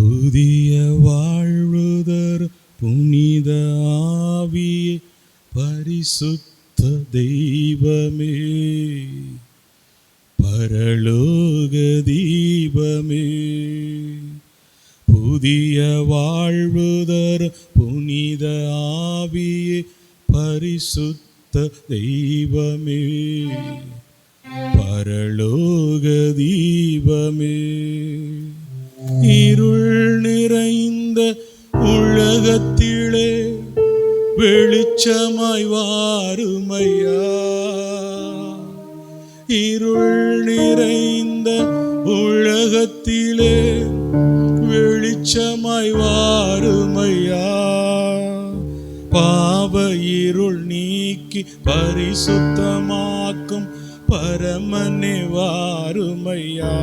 புதிய வாழ்வுதர் புனித ஆவியே, பரிசுத்த தெய்வமே, பரலோக தீபமே. புதிய வாழ்வுதர் புனித ஆவியே, பரிசுத்த தெய்வமே, பரலோக தீபமே. இருள் நிறைந்த உலகத்திலே வெளிச்சமாய் வாருமையா. இருள் நிறைந்த உலகத்திலே வெளிச்சமாய் வாருமையா. பாவ இருள் நீக்கி பரிசுத்தமாக்கும் பரமனே வாருமையா.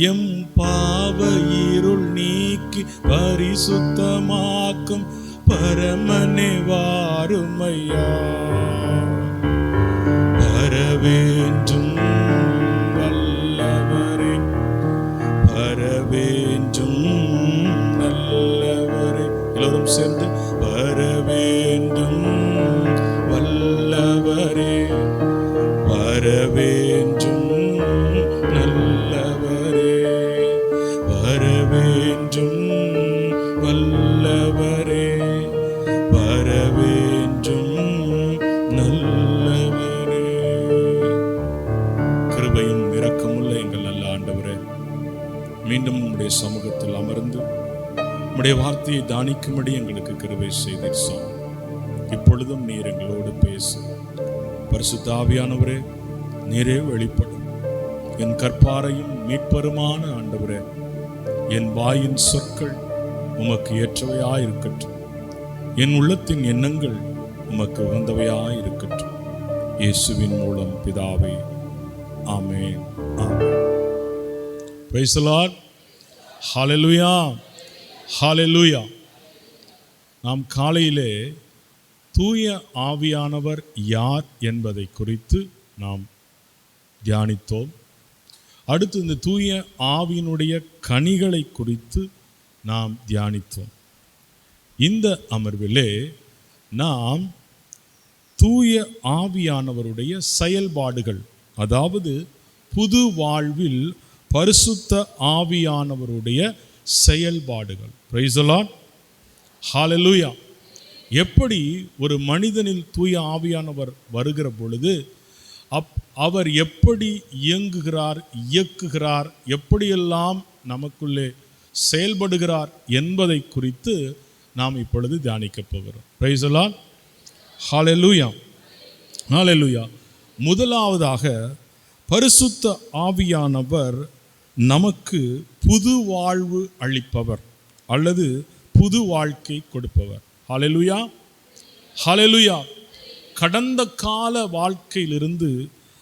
எம் பாவ இருள் நீக்கி பரிசுத்தமாக்கும் பரமனே வாருமையா. வரவேண்டும் வல்லவரே, வரவேண்டும் நல்லவரே. எல்லோரும் சேர்ந்து வரவேண்டும் வல்லவரே, வரவேண்டும் நல்லவரே, வரவேண்டும் வல்லவரே, வரவேண்டும் நல்லவரே. கிருபையும் இரக்கமுள்ள எங்கள் நல்ல ஆண்டவரே, மீண்டும் உம்முடைய சமூகத்தில் அமர்ந்து உம்முடைய வார்த்தையை தானிக்கும்படி எங்களுக்கு கிருபை செய்தீர் சுவாமி. இப்பொழுதும் நீர் எங்களோடு பேசு. பரிசுத்த ஆவியானவரே, நீரே வெளிப்படும். என் கற்பாரையும் மீட்பருமான ஆண்டவரே, என் வாயின் சொற்கள் உமக்கு ஏற்றவையாயிருக்கட்டும். என் உள்ளத்தின் எண்ணங்கள் உமக்கு உகந்தவையாயிருக்கட்டும். இயேசுவின் மூலம் பிதாவே, ஆமென், ஆமென். Price the lord. ஹல்லேலூயா, ஹல்லேலூயா. நாம் காலையிலே தூய ஆவியானவர் யார் என்பதை குறித்து நாம் தியானித்தோம். அடுத்து இந்த தூய ஆவியினுடைய கனிகளை குறித்து நாம் தியானித்தோம். இந்த அமர்விலே நாம் தூய ஆவியானவருடைய செயல்பாடுகள், அதாவது புது வாழ்வில் பரிசுத்த ஆவியானவருடைய செயல்பாடுகள். பிரைஸ் தி லார்ட், ஹல்லேலூயா. எப்படி ஒரு மனிதனில் தூய ஆவியானவர் வருகிற பொழுது அவர் எப்படி இயங்குகிறார், இயக்குகிறார், எப்படியெல்லாம் நமக்குள்ளே செயல்படுகிறார் என்பதை குறித்து நாம் இப்பொழுது தியானிக்கப் போகிறோம். பிரைஸ் தி லார்ட், ஹல்லேலூயா, ஹல்லேலூயா. முதலாவதாக பரிசுத்த ஆவியானவர் நமக்கு புது வாழ்வு அளிப்பவர் அல்லது புது வாழ்க்கை கொடுப்பவர். ஹல்லேலூயா, ஹல்லேலூயா. கடந்த கால வாழ்க்கையிலிருந்து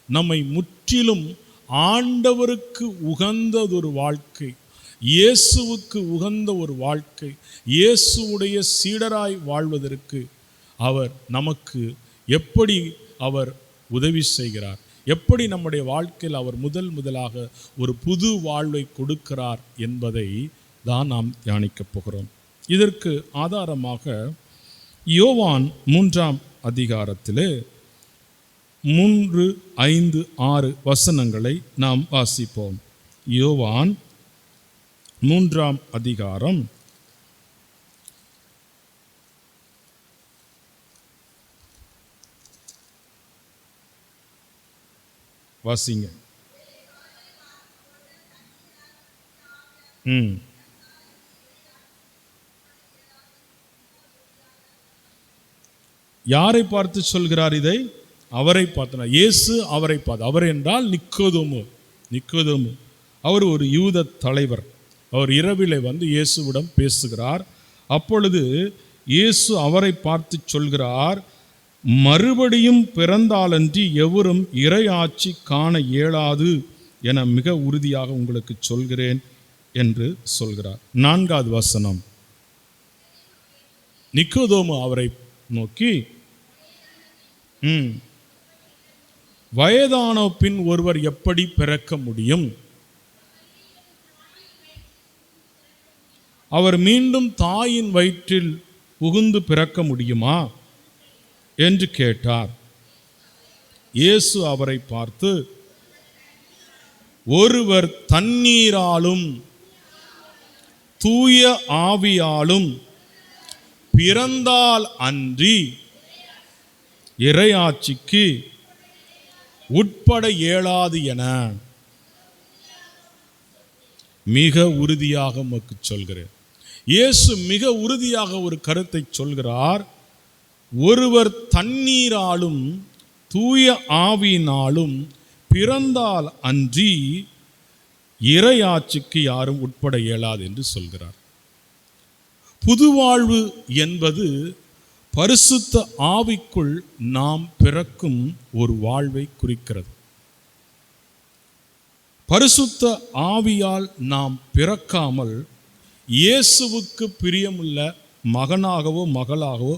நம்மை முற்றிலும் ஆண்டவருக்கு உகந்ததொரு வாழ்க்கை, இயேசுவுக்கு உகந்த ஒரு வாழ்க்கை, இயேசுவுடைய சீடராய் வாழ்வதற்கு அவர் நமக்கு எப்படி அவர் உதவி செய்கிறார், எப்படி நம்முடைய வாழ்க்கையில் அவர் முதலாக ஒரு புது வாழ்வை கொடுக்கிறார் என்பதை தான் நாம் தியானிக்கப் போகிறோம். இதற்கு ஆதாரமாக யோவான் 3ஆம் அதிகாரத்திலே 3, 5, 6 வசனங்களை நாம் வாசிப்போம். யோவான் 3ஆம் அதிகாரம் வாசிங்க. யாரை பார்த்து சொல்கிறார் இதை? அவரை பார்த்து. இயேசு அவரை பார்த்து. அவர் என்றால் நிக்கோதேமு. நிக்கோதேமு அவர் ஒரு யூத தலைவர். அவர் இரவிலே வந்து இயேசுவிடம் பேசுகிறார். அப்பொழுது இயேசு அவரை பார்த்து சொல்கிறார், மறுபடியும் பிறந்தாலன்றி எவரும் இறையாட்சி காண இயலாது என மிக உறுதியாக உங்களுக்கு சொல்கிறேன் என்று சொல்கிறார். 4வது வசனம். நிக்கோதேமு அவரை நோக்கி, வயதான பின் ஒருவர் எப்படி பிறக்க முடியும்? அவர் மீண்டும் தாயின் வயிற்றில் புகுந்து பிறக்க முடியுமா என்று கேட்டார். இயேசு அவரை பார்த்து, ஒருவர் தண்ணீராலும் தூய ஆவியாலும் பிறந்தால் அன்றி இறையாட்சிக்கு உட்பட இயலாது என மிக உறுதியாக உமக்கு சொல்கிறேன். இயேசு மிக உறுதியாக ஒரு கருத்தை சொல்கிறார். ஒருவர் தண்ணீராலும் தூய ஆவியினாலும் பிறந்தால் அன்றி இறையாட்சிக்கு யாரும் உட்பட இயலாது என்று சொல்கிறார். புதுவாழ்வு என்பது பரிசுத்த ஆவிக்குள் நாம் பிறக்கும் ஒரு வாழ்வை குறிக்கிறது. பரிசுத்த ஆவியால் நாம் பிறக்காமல் இயேசுவுக்கு பிரியமுள்ள மகனாகவோ மகளாகவோ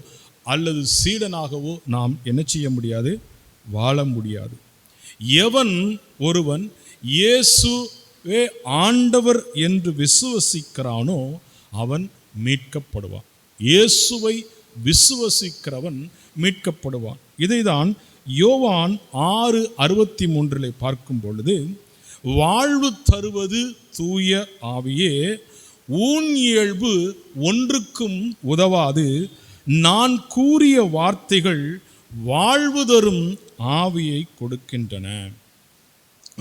அல்லது சீடனாகவோ நாம் என்ன செய்ய முடியாது? வாழ முடியாது. எவன் ஒருவன் இயேசுவே ஆண்டவர் என்று விசுவசிக்கிறானோ அவன் மீட்கப்படுவான். இயேசுவை விசுவசிக்கிறவன் மீட்கப்படுவான். இதைதான் யோவான் 6:63 பார்க்கும் பொழுது, வாழ்வு தருவது தூய ஆவியே, ஊன் இயல்பு ஒன்றுக்கும் உதவாது, நான் கூறிய வார்த்தைகள் வாழ்வு தரும் ஆவியை கொடுக்கின்றன.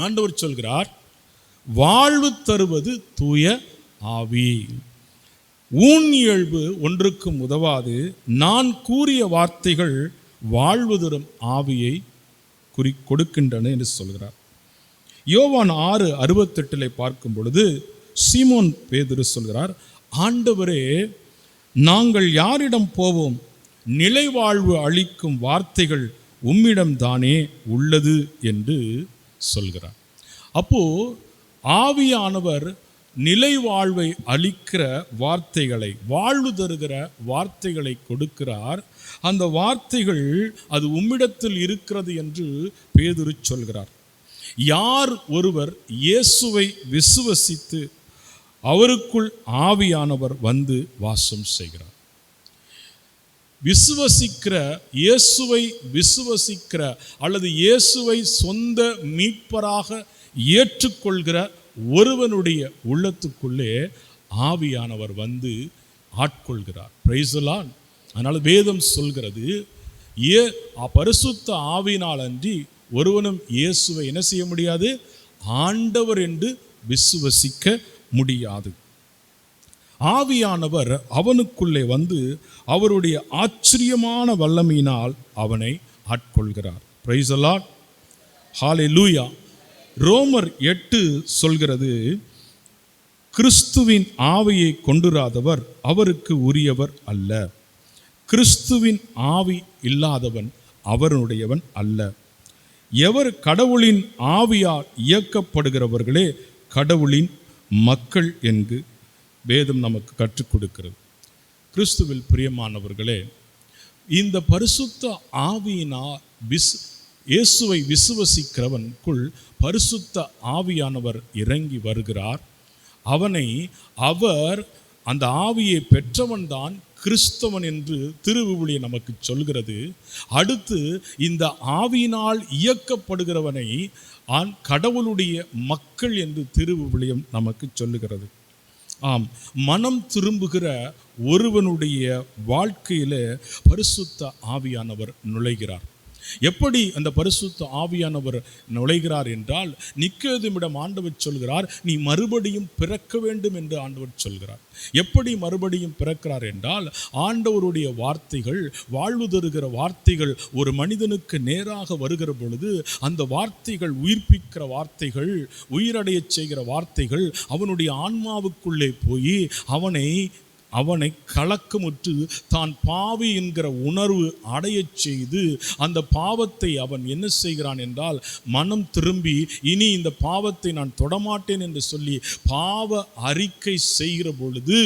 ஆண்டவர் சொல்கிறார், வாழ்வு தருவது தூய ஆவி, ஊன் இயல்பு ஒன்றுக்கும் உதவாது, நான் கூறிய வார்த்தைகள் வாழ்வு தரும் ஆவியை கொடுக்கின்றன என்று சொல்கிறார். யோவான் 6:68 பார்க்கும் பொழுது சீமோன் பேதுரு சொல்கிறார், ஆண்டவரே, நாங்கள் யாரிடம் போவோம்? நிலைவாழ்வு அளிக்கும் வார்த்தைகள் உம்மிடம் தானே உள்ளது என்று சொல்கிறார். அப்போ ஆவியானவர் நிலை வாழ்வை அளிக்கிற வார்த்தைகளை, வாழ்வு தருகிற வார்த்தைகளை கொடுக்கிறார். அந்த வார்த்தைகள் அது உம்மிடத்தில் இருக்கிறது என்று பேதுரு சொல்கிறார். யார் ஒருவர் இயேசுவை விசுவசித்து அவருக்குள் ஆவியானவர் வந்து வாசம் செய்கிறார். விசுவசிக்கிற, இயேசுவை விசுவசிக்கிற அல்லது இயேசுவை சொந்த மீட்பராக ஏற்றுக்கொள்கிற ஒருவனுடைய உள்ளத்துக்குள்ளே ஆவியானவர் வந்து ஆட்கொள்கிறார். Price the Lord. அதனால் வேதம் சொல்கிறது, பரிசுத்த ஆவியினால் அன்றி ஒருவனும் இயேசுவை என்ன செய்ய முடியாது? ஆண்டவர் என்று விசுவசிக்க முடியாது. ஆவியானவர் அவனுக்குள்ளே வந்து அவருடைய ஆச்சரியமான வல்லமையினால் அவனை ஆட்கொள்கிறார். Price the lord. ஹல்லேலூயா. ரோமர் 8 சொல்கிறது, கிறிஸ்துவின் ஆவியை கொண்டுராதவர் அவருக்கு உரியவர் அல்ல, கிறிஸ்துவின் ஆவி இல்லாதவன் அவருடையவன் அல்ல. எவர் கடவுளின் ஆவியால் இயக்கப்படுகிறவர்களே கடவுளின் மக்கள் என்று வேதம் நமக்கு கற்றுக் கொடுக்கிறது. கிறிஸ்துவில் பிரியமானவர்களே, இந்த பரிசுத்த ஆவியினால் இயேசுவை விசுவசிக்கிறவனுக்குள் பரிசுத்த ஆவியானவர் இறங்கி வருகிறார். அவர் அந்த ஆவியை பெற்றவன்தான் கிறிஸ்தவன் என்று திருவிவிலியம் நமக்கு சொல்கிறது. அடுத்து இந்த ஆவியினால் இயக்கப்படுகிறவனை கடவுளுடைய மக்கள் என்று திருவிவிலியம் நமக்கு சொல்லுகிறது. ஆம், மனம் திரும்புகிற ஒருவனுடைய வாழ்க்கையில பரிசுத்த ஆவியானவர் நுழைகிறார். எப்படி அந்த பரிசுத்த ஆவியானவர் நுழைகிறார் என்றால், நிக்கோதேமிடம் ஆண்டவர் சொல்கிறார், நீ மறுபடியும் பிறக்க வேண்டும் என்று ஆண்டவர் சொல்கிறார். எப்படி மறுபடியும் பிறக்கிறார் என்றால், ஆண்டவருடைய வார்த்தைகள், வாழ்வு தருகிற வார்த்தைகள் ஒரு மனிதனுக்கு நேராக வருகிற பொழுது அந்த வார்த்தைகள் உயிர்ப்பிக்கிற வார்த்தைகள், உயிரடைய செய்கிற வார்த்தைகள் அவனுடைய ஆன்மாவுக்குள்ளே போய் அவனை கலக்கமுற்று தான் பாவி என்கிற உணர்வு அடையச் செய்து அந்த பாவத்தை அவன் என்ன செய்கிறான் என்றால் மனம் திரும்பி இனி இந்த பாவத்தை நான் தொடமாட்டேன் என்று சொல்லி பாவ அறிக்கை செய்கிற பொழுது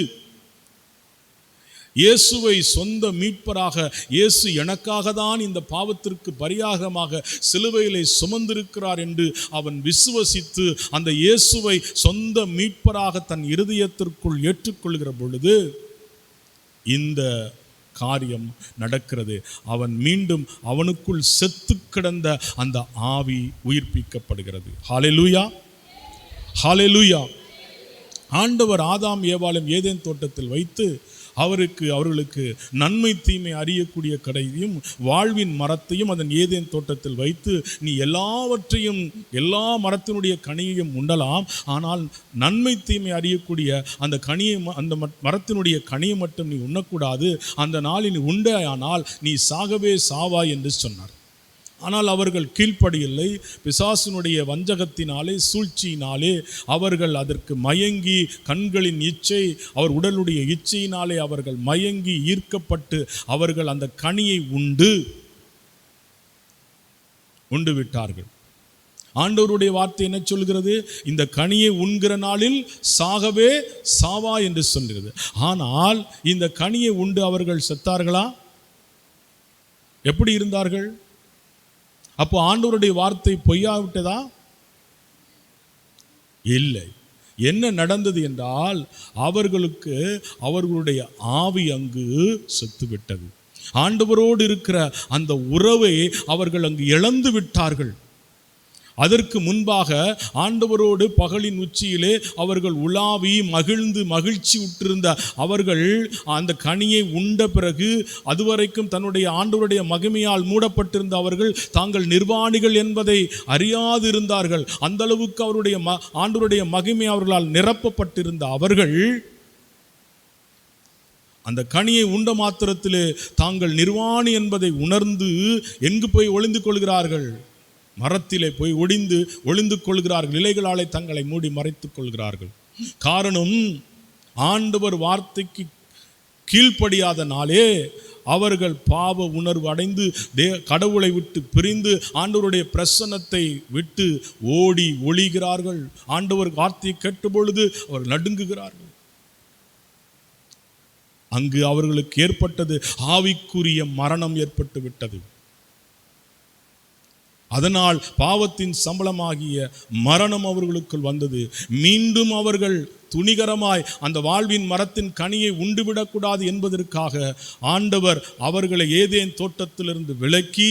இயேசுவை சொந்த மீட்பராக, இயேசு எனக்காக தான் இந்த பாவத்திற்கு பரிகாரமாக சிலுவையிலே சுமந்திருக்கிறார் என்று அவன் விசுவசித்து அந்த இயேசுவை சொந்த மீட்பராக தன் இருதயத்திற்குள் ஏற்றுக்கொள்கிற பொழுது இந்த காரியம் நடக்கிறது. அவன் மீண்டும் அவனுக்குள் செத்து கிடந்த அந்த ஆவி உயிர்ப்பிக்கப்படுகிறது. ஹல்லேலூயா, ஹல்லேலூயா. ஆண்டவர் ஆதாம் ஏவாளும் ஏதேன் தோட்டத்தில் வைத்து அவர்களுக்கு நன்மை தீமை அறியக்கூடிய கடையையும் வாழ்வின் மரத்தையும் அதன் ஏதேன் தோட்டத்தில் வைத்து, நீ எல்லாவற்றையும் எல்லா மரத்தினுடைய கனியையும் உண்டலாம், ஆனால் நன்மை தீமை அறியக்கூடிய அந்த கனியை, அந்த மரத்தினுடைய கனியை மட்டும் நீ உண்ணக்கூடாது, அந்த நாளில் நீ உண்டானால் நீ சாகவே சாவாய் என்று சொன்னார். ஆனால் அவர்கள் கீழ்ப்படியில்லை. பிசாசினுடைய வஞ்சகத்தினாலே, சூழ்ச்சியினாலே அவர்கள் அதற்கு மயங்கி, கண்களின் இச்சை, அவர் உடலுடைய இச்சையினாலே அவர்கள் மயங்கி ஈர்க்கப்பட்டு அவர்கள் அந்த கனியை உண்டு விட்டார்கள். ஆண்டவருடைய வார்த்தை என்ன சொல்கிறது? இந்த கனியை உண்கிற நாளில் சாகவே சாவா என்று சொல்கிறது. ஆனால் இந்த கனியை உண்டு அவர்கள் செத்தார்களா? எப்படி இருந்தார்கள்? அப்போ ஆண்டவருடைய வார்த்தை பொய்யாவிட்டதா? இல்லை. என்ன நடந்தது என்றால், அவர்களுடைய ஆவி அங்கு செத்துவிட்டது. ஆண்டவரோடு இருக்கிற அந்த உறவை அவர்கள் அங்கு இழந்து விட்டார்கள். அதற்கு முன்பாக ஆண்டவரோடு பகலின் உச்சியிலே அவர்கள் உலாவி மகிழ்ந்து மகிழ்ச்சி உற்றிருந்த அவர்கள் அந்த கனியை உண்ட பிறகு அதுவரைக்கும் தன்னுடைய ஆண்டவருடைய மகிமையால் மூடப்பட்டிருந்த அவர்கள் தாங்கள் நிர்வாணிகள் என்பதை அறியாது இருந்தார்கள். அந்த அளவுக்கு ஆண்டவருடைய மகிமை அவர்களால் நிரப்பப்பட்டிருந்த அவர்கள் அந்த கனியை உண்ட மாத்திரத்திலே தாங்கள் நிர்வாணி என்பதை உணர்ந்து எங்கு போய் ஒளிந்து கொள்கிறார்கள்? மரத்திலே போய் ஒளிந்து கொள்கிறார்கள். இலைகளாலே தங்களை மூடி மறைத்துக் கொள்கிறார்கள். காரணம், ஆண்டவர் வார்த்தைக்கு கீழ்ப்படியாத நாளே அவர்கள் பாவ உணர்வு அடைந்து கடவுளை விட்டு பிரிந்து ஆண்டவருடைய பிரசன்னத்தை விட்டு ஓடி ஒளிகிறார்கள். ஆண்டவர் வார்த்தையை கேட்ட பொழுது அவர் நடுங்குகிறார்கள். அங்கு அவர்களுக்கு ஏற்பட்டது ஆவிக்குரிய மரணம் ஏற்பட்டு விட்டது. அதனால் பாவத்தின் சம்பளமாகிய மரணம் அவர்களுக்குள் வந்தது. மீண்டும் அவர்கள் துணிகரமாய் அந்த வாழ்வின் மரத்தின் கனியை உண்டுவிடக்கூடாது என்பதற்காக ஆண்டவர் அவர்களை ஏதேன் தோட்டத்திலிருந்து விலக்கி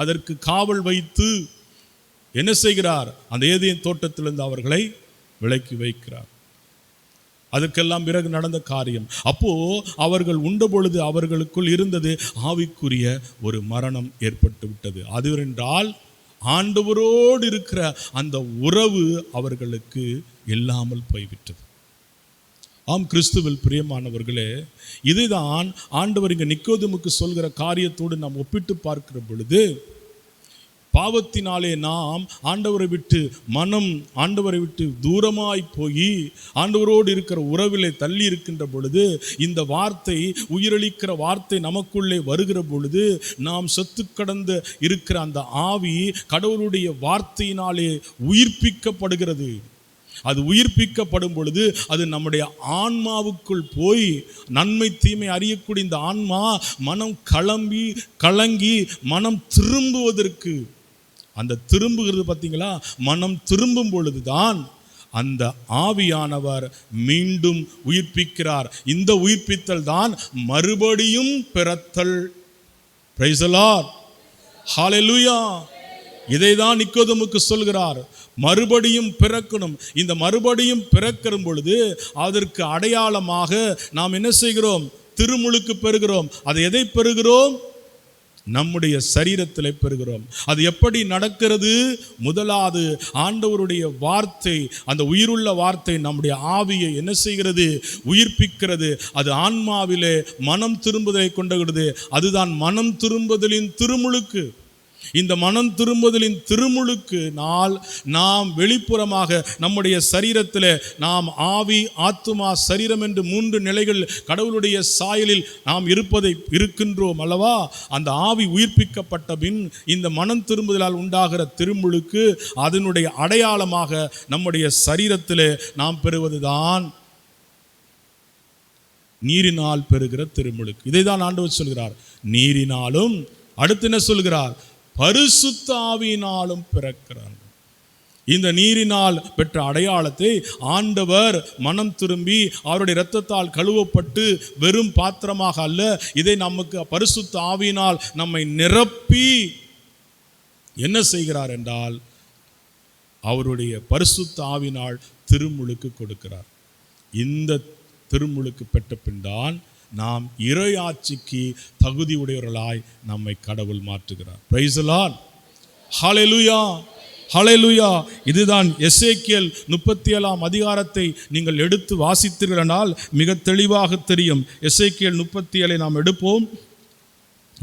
அதற்கு காவல் வைத்து என்ன செய்கிறார்? அந்த ஏதேன் தோட்டத்திலிருந்து அவர்களை விலக்கி வைக்கிறார். அதற்கெல்லாம் பிறகு நடந்த காரியம். அப்போ அவர்கள் உண்ட பொழுது அவர்களுக்குள் இருந்தது ஆவிக்குரிய ஒரு மரணம் ஏற்பட்டு விட்டது. அது என்றால் ஆண்டவரோடு இருக்கிற அந்த உறவு அவர்களுக்கு இல்லாமல் போய்விட்டது. ஆம், கிறிஸ்துவில் பிரியமானவர்களே, இதுதான் ஆண்டவர் இங்கே நிக்கோதேமுக்கு சொல்கிற காரியத்தோடு நாம் ஒப்பிட்டு பார்க்கிற பொழுது, பாவத்தினாலே நாம் ஆண்டவரை விட்டு தூரமாய் போய் ஆண்டவரோடு இருக்கிற உறவிலே தள்ளி இருக்கின்ற பொழுது, இந்த வார்த்தை, உயிரளிக்கிற வார்த்தை நமக்குள்ளே வருகிற பொழுது, நாம் செத்து கடந்து இருக்கிற அந்த ஆவி கடவுளுடைய வார்த்தையினாலே உயிர்ப்பிக்கப்படுகிறது. அது உயிர்ப்பிக்கப்படும் பொழுது அது நம்முடைய ஆன்மாவுக்குள் போய் நன்மை தீமை அறியக்கூடிய இந்த ஆன்மா மனம் கலங்கி மனம் திரும்புவதற்கு, அந்த திரும்புகிறது பார்த்தீங்களா, மனம் திரும்பும் பொழுதுதான் அந்த ஆவியானவர் மீண்டும் உயிர்ப்பிக்கிறார். இந்த உயிர்ப்பித்தல் தான் மறுபடியும் பிறத்தல். பிரைஸ் தி லார்ட், ஹல்லேலூயா. இதைதான் நிக்கோதேமுக்கு சொல்கிறார், மறுபடியும் பிறக்கணும். இந்த மறுபடியும் பிறக்கிற பொழுது அதற்கு அடையாளமாக நாம் என்ன செய்கிறோம்? திருமுழுக்கு பெறுகிறோம். அதை எதை பெறுகிறோம்? நம்முடைய சரீரத்தில் பெறுகிறோம். அது எப்படி நடக்கிறது? முதலாவது ஆண்டவருடைய வார்த்தை, அந்த உயிருள்ள வார்த்தை நம்முடைய ஆவியை என்ன செய்கிறது? உயிர்ப்பிக்கிறது. அது ஆன்மாவிலே மனம் திரும்புதலை கொண்டுகிறது. அதுதான் மனம் திரும்புதலின் திருமுழுக்கு. இந்த மனம் திரும்புதலின் திருமுழுக்கு நாள் நாம் வெளிப்புறமாக நம்முடைய சரீரத்தில் நாம் ஆவி, ஆத்துமா, சரீரம் என்று 3 நிலைகள் கடவுளுடைய சாயலில் நாம் இருக்கின்றோம் அல்லவா? அந்த ஆவி உயிர்ப்பிக்கப்பட்ட பின் இந்த மனம் திரும்புதலால் உண்டாகிற திருமுழுக்கு அதனுடைய அடையாளமாக நம்முடைய சரீரத்தில் நாம் பெறுவதுதான் நீரினால் பெறுகிற திருமுழுக்கு. இதை தான் ஆண்டவர் சொல்கிறார், நீரினாலும், அடுத்து என்ன சொல்கிறார், பரிசுத்த ஆவியினாலும் பிறக்கிறார். இந்த நீரினால் பெற்ற அடையாளத்தை ஆண்டவர் மனம் திரும்பி அவருடைய இரத்தத்தால் கழுவப்பட்டு வெறும் பாத்திரமாக அல்ல, இதை நமக்கு பரிசுத்த ஆவியினால் நம்மை நிரப்பி என்ன செய்கிறார் என்றால் அவருடைய பரிசுத்த ஆவியினால் திருமுழுக்கு கொடுக்கிறார். இந்த திருமுழுக்கு பெற்ற பின்தான் நாம் இறையாட்சிக்கு தகுதி உடையவர்களாய் நம்மை கடவுள் மாற்றுகிறார். பிரைஸ் தி லார்ட், ஹல்லேலூயா, ஹல்லேலூயா. இதுதான் எசேக்கியேல் 37ஆம் அதிகாரத்தை நீங்கள் எடுத்து வாசித்தீர்கள் என்றால் மிக தெளிவாக தெரியும். எசேக்கியேல் 37 நாம் எடுப்போம்.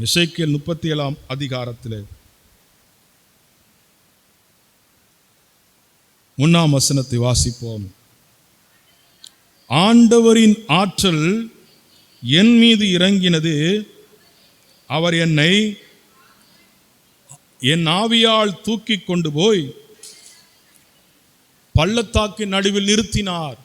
எசேக்கியேல் 37ஆம் அதிகாரத்தில் 1ஆம் வசனத்தை வாசிப்போம். ஆண்டவரின் ஆற்றல் என் மீது இறங்கினது, அவர் என்னை என் ஆவியால் தூக்கி கொண்டு போய் பள்ளத்தாக்கின் நடுவில் நிறுத்தினார்.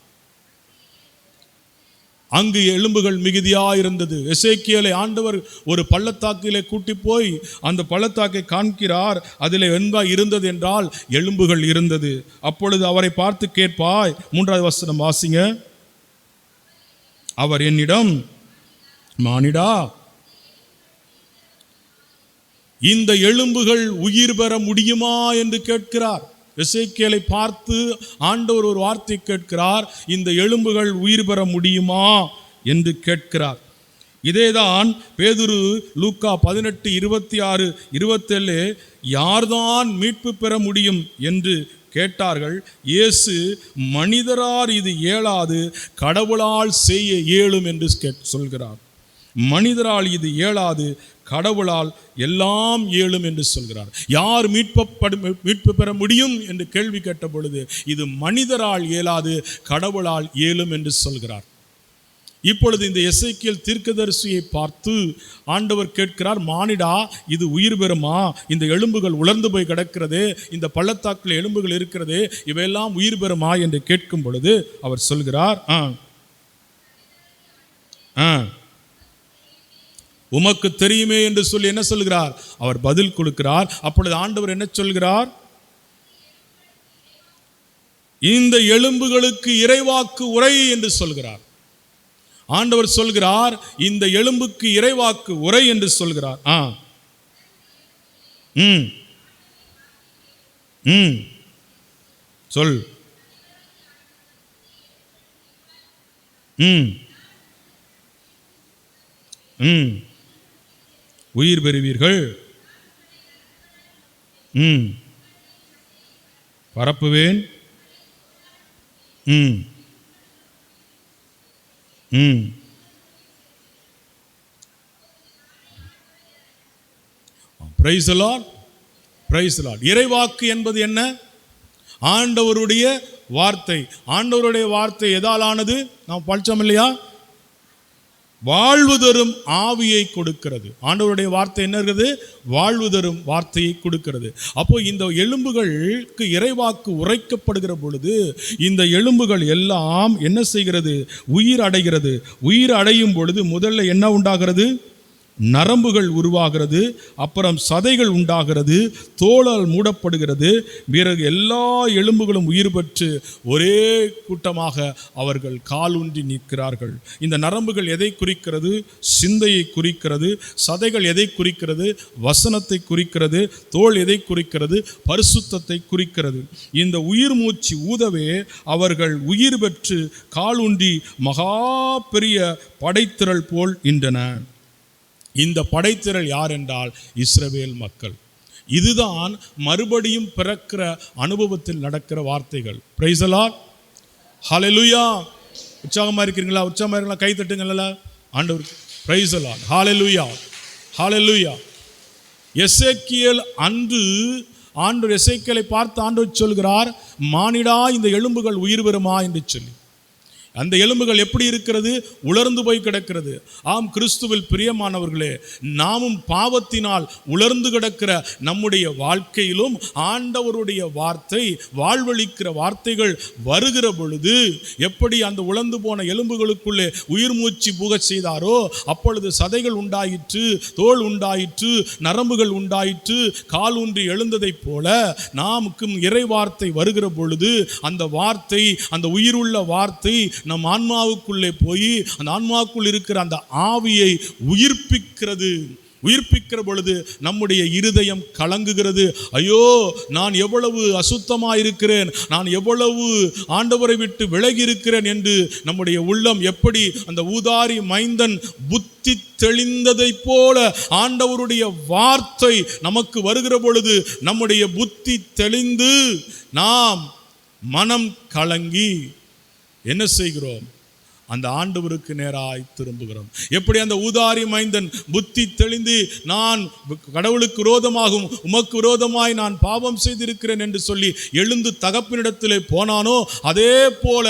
அங்கு எலும்புகள் மிகுதியாயிருந்தது. எசேக்கியேலை ஆண்டவர் ஒரு பள்ளத்தாக்கிலே கூட்டி போய் அந்த பள்ளத்தாக்கை காண்கிறார். அதில் என்ன இருந்தது என்றால் எலும்புகள் இருந்தது. அப்பொழுது அவரை பார்த்து கேட்பாய், 3வது வசனம் வாசிங்க. அவர் என்னிடம், மானிடா, இந்த எலும்புகள் உயிர் பெற முடியுமா என்று கேட்கிறார். எசேக்கியேலை பார்த்து ஆண்டவர் ஒரு வார்த்தை கேட்கிறார், இந்த எலும்புகள் உயிர் பெற முடியுமா என்று கேட்கிறார். இதேதான் பேதுரு லூக்கா 18:26-27 யார்தான் மீட்பு பெற முடியும் என்று கேட்டார்கள். இயேசு, மனிதரால் இது இயலாது, கடவுளால் செய்ய இயலும் என்று சொல்கிறார். மனிதரால் இது இயலாது, கடவுளால் எல்லாம் இயலும் என்று சொல்கிறார். யார் மீட்பு பெற முடியும் என்று கேள்வி கேட்ட பொழுது இது மனிதரால் இயலாது, கடவுளால் இயலும் என்று சொல்கிறார். இப்பொழுது இந்த எசேக்கியேல் தீர்க்கதரிசியை பார்த்து ஆண்டவர் கேட்கிறார், மானிடா, இது உயிர் பெறுமா? இந்த எலும்புகள் உலர்ந்து போய் கிடக்கிறது, இந்த பள்ளத்தாக்கில் எலும்புகள் இருக்கிறது, இவையெல்லாம் உயிர் பெறுமா என்று கேட்கும் பொழுது அவர் சொல்கிறார், உமக்கு தெரியுமே என்று சொல்லி என்ன சொல்கிறார்? அவர் பதில் கொடுக்கிறார். அப்பொழுது ஆண்டவர் என்ன சொல்கிறார்? இந்த எலும்புகளுக்கு இறைவாக்கு உரை என்று சொல்கிறார். ஆண்டவர் சொல்கிறார், இந்த எலும்புக்கு இறைவாக்கு உரை என்று சொல்கிறார். சொல். உயிர் பெறுவீர்கள், பரப்புவேன், praise the lord, praise the lord. இறைவாக்கு என்பது என்ன? ஆண்டவருடைய வார்த்தை. ஆண்டவருடைய வார்த்தை எதால் ஆனது? நாம் படித்தோம் இல்லையா? வாழ்வு தரும் ஆவியை கொடுக்கிறது. ஆண்டவருடைய வார்த்தை என்ன இருக்குது? வாழ்வு தரும் வார்த்தையை கொடுக்கிறது. அப்போ இந்த எலும்புகளுக்கு இறைவாக்கு உரைக்கப்படுகிற பொழுது இந்த எலும்புகள் எல்லாம் என்ன செய்கிறது? உயிர் அடைகிறது. உயிர் அடையும் பொழுது முதல்ல என்ன உண்டாகிறது? நரம்புகள் உருவாகிறது, அப்புறம் சதைகள் உண்டாகிறது, தோலால் மூடப்படுகிறது. பிறகு எல்லா எலும்புகளும் உயிர் பெற்று ஒரே கூட்டமாக அவர்கள் காலூன்றி நிற்கிறார்கள். இந்த நரம்புகள் எதை குறிக்கிறது? சிந்தையை குறிக்கிறது. சதைகள் எதை குறிக்கிறது? வசனத்தை குறிக்கிறது. தோல் எதை குறிக்கிறது? பரிசுத்தத்தை குறிக்கிறது. இந்த உயிர் மூச்சு ஊதவே அவர்கள் உயிர் பெற்று காலூன்றி மகா பெரிய படைத்திரள் போல் நின்றன. இந்த படைத்திரள் யார் என்றால் இஸ்ரவேல் மக்கள். இதுதான் மறுபடியும் பிறக்கிற அனுபவத்தில் நடக்கிற வார்த்தைகள். பிரைஸ் தி லார்ட், ஹல்லேலூயா. உற்சாகமாக இருக்கிறீங்களா? உற்சாகமாக இருக்கீங்களா? கை தட்டுங்கள ஆண்டவர். பிரைஸ் தி லார்ட், ஹல்லேலூயா, ஹல்லேலூயா. எசேக்கியேல் அன்று ஆண்டவர் எசேக்கியேலை பார்த்து ஆண்டவர் சொல்கிறார், மானிடா, இந்த எலும்புகள் உயிர் பெறுமா என்று சொல்லி. அந்த எலும்புகள் எப்படி இருக்கிறது? உலர்ந்து போய் கிடக்கிறது. ஆம், கிறிஸ்துவில் பிரியமானவர்களே, நாமும் பாவத்தினால் உலர்ந்து கிடக்கிற நம்முடைய வாழ்க்கையிலும் ஆண்டவருடைய வார்த்தை, வாழ்வளிக்கிற வார்த்தைகள் வருகிற பொழுது எப்படி அந்த உலர்ந்து போன எலும்புகளுக்குள்ளே உயிர் மூச்சு புக செய்தாரோ அப்பொழுது சதைகள் உண்டாயிற்று, தோல் உண்டாயிற்று, நரம்புகள் உண்டாயிற்று, கால் ஊன்றி எழுந்ததைப் போல நாமுக்கும் இறை வார்த்தை வருகிற பொழுது அந்த வார்த்தை, அந்த உயிருள்ள வார்த்தை நம் ஆன்மாவுக்குள்ளே போய் அந்த ஆன்மாவுக்குள் இருக்கிற அந்த ஆவியை உயிர்ப்பிக்கிற பொழுது நம்முடைய இருதயம் கலங்குகிறது. ஐயோ, நான் எவ்வளவு அசுத்தமாயிருக்கிறேன், நான் எவ்வளவு ஆண்டவரை விட்டு விலகி இருக்கிறேன் என்று நம்முடைய உள்ளம் எப்படி அந்த ஊதாரி மைந்தன் புத்தி தெளிந்ததை போல ஆண்டவருடைய வார்த்தை நமக்கு வருகிற பொழுது நம்முடைய புத்தி தெளிந்து நாம் மனம் கலங்கி என்ன செய்கிறோம்? அந்த ஆண்டவருக்கு நேராய் திரும்புகிறோம். எப்படி அந்த ஊதாரி மைந்தன் புத்தி தெளிந்து நான் கடவுளுக்கு விரோதமாகவும் உமக்கு விரோதமாய் நான் பாவம் செய்திருக்கிறேன் என்று சொல்லி எழுந்து தகப்பனிடத்திலே போனானோ அதே போல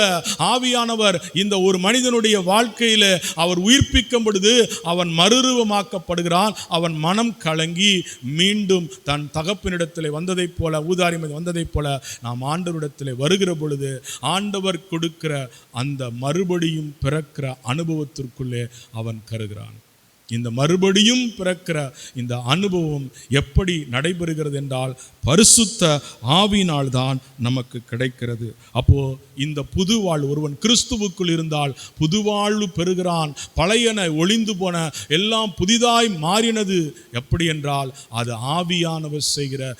ஆவியானவர் இந்த ஒரு மனிதனுடைய வாழ்க்கையில அவர் உயிர்ப்பிக்கும் பொழுது அவன் மறுரூபமாக்கப்படுகிறான். அவன் மனம் கலங்கி மீண்டும் தன் தகப்பனிடத்திலே வந்ததைப் போல, ஊதாரி மைந்தன் வந்ததைப் போல நாம் ஆண்டவரிடத்திலே வருகிற பொழுது ஆண்டவர் கொடுக்கிற அந்த மறுபடியும் பிறக்கிற அனுபவத்திற்குள்ளே அவன் கருகிறான். இந்த மறுபடியும் பிறக்கிற இந்த அனுபவம் எப்படி நடைபெறுகிறது என்றால் பரிசுத்த ஆவியினால் தான் நமக்கு கிடைக்கிறது. அப்போ இந்த புது வாழ்வு, ஒருவன் கிறிஸ்துவுக்குள் இருந்தால் புது வாழ்வு பெறுகிறான். பழையன ஒளிந்து போன எல்லாம் புதிதாய் மாறினது. எப்படி என்றால் அது ஆவியானவர் செய்கிற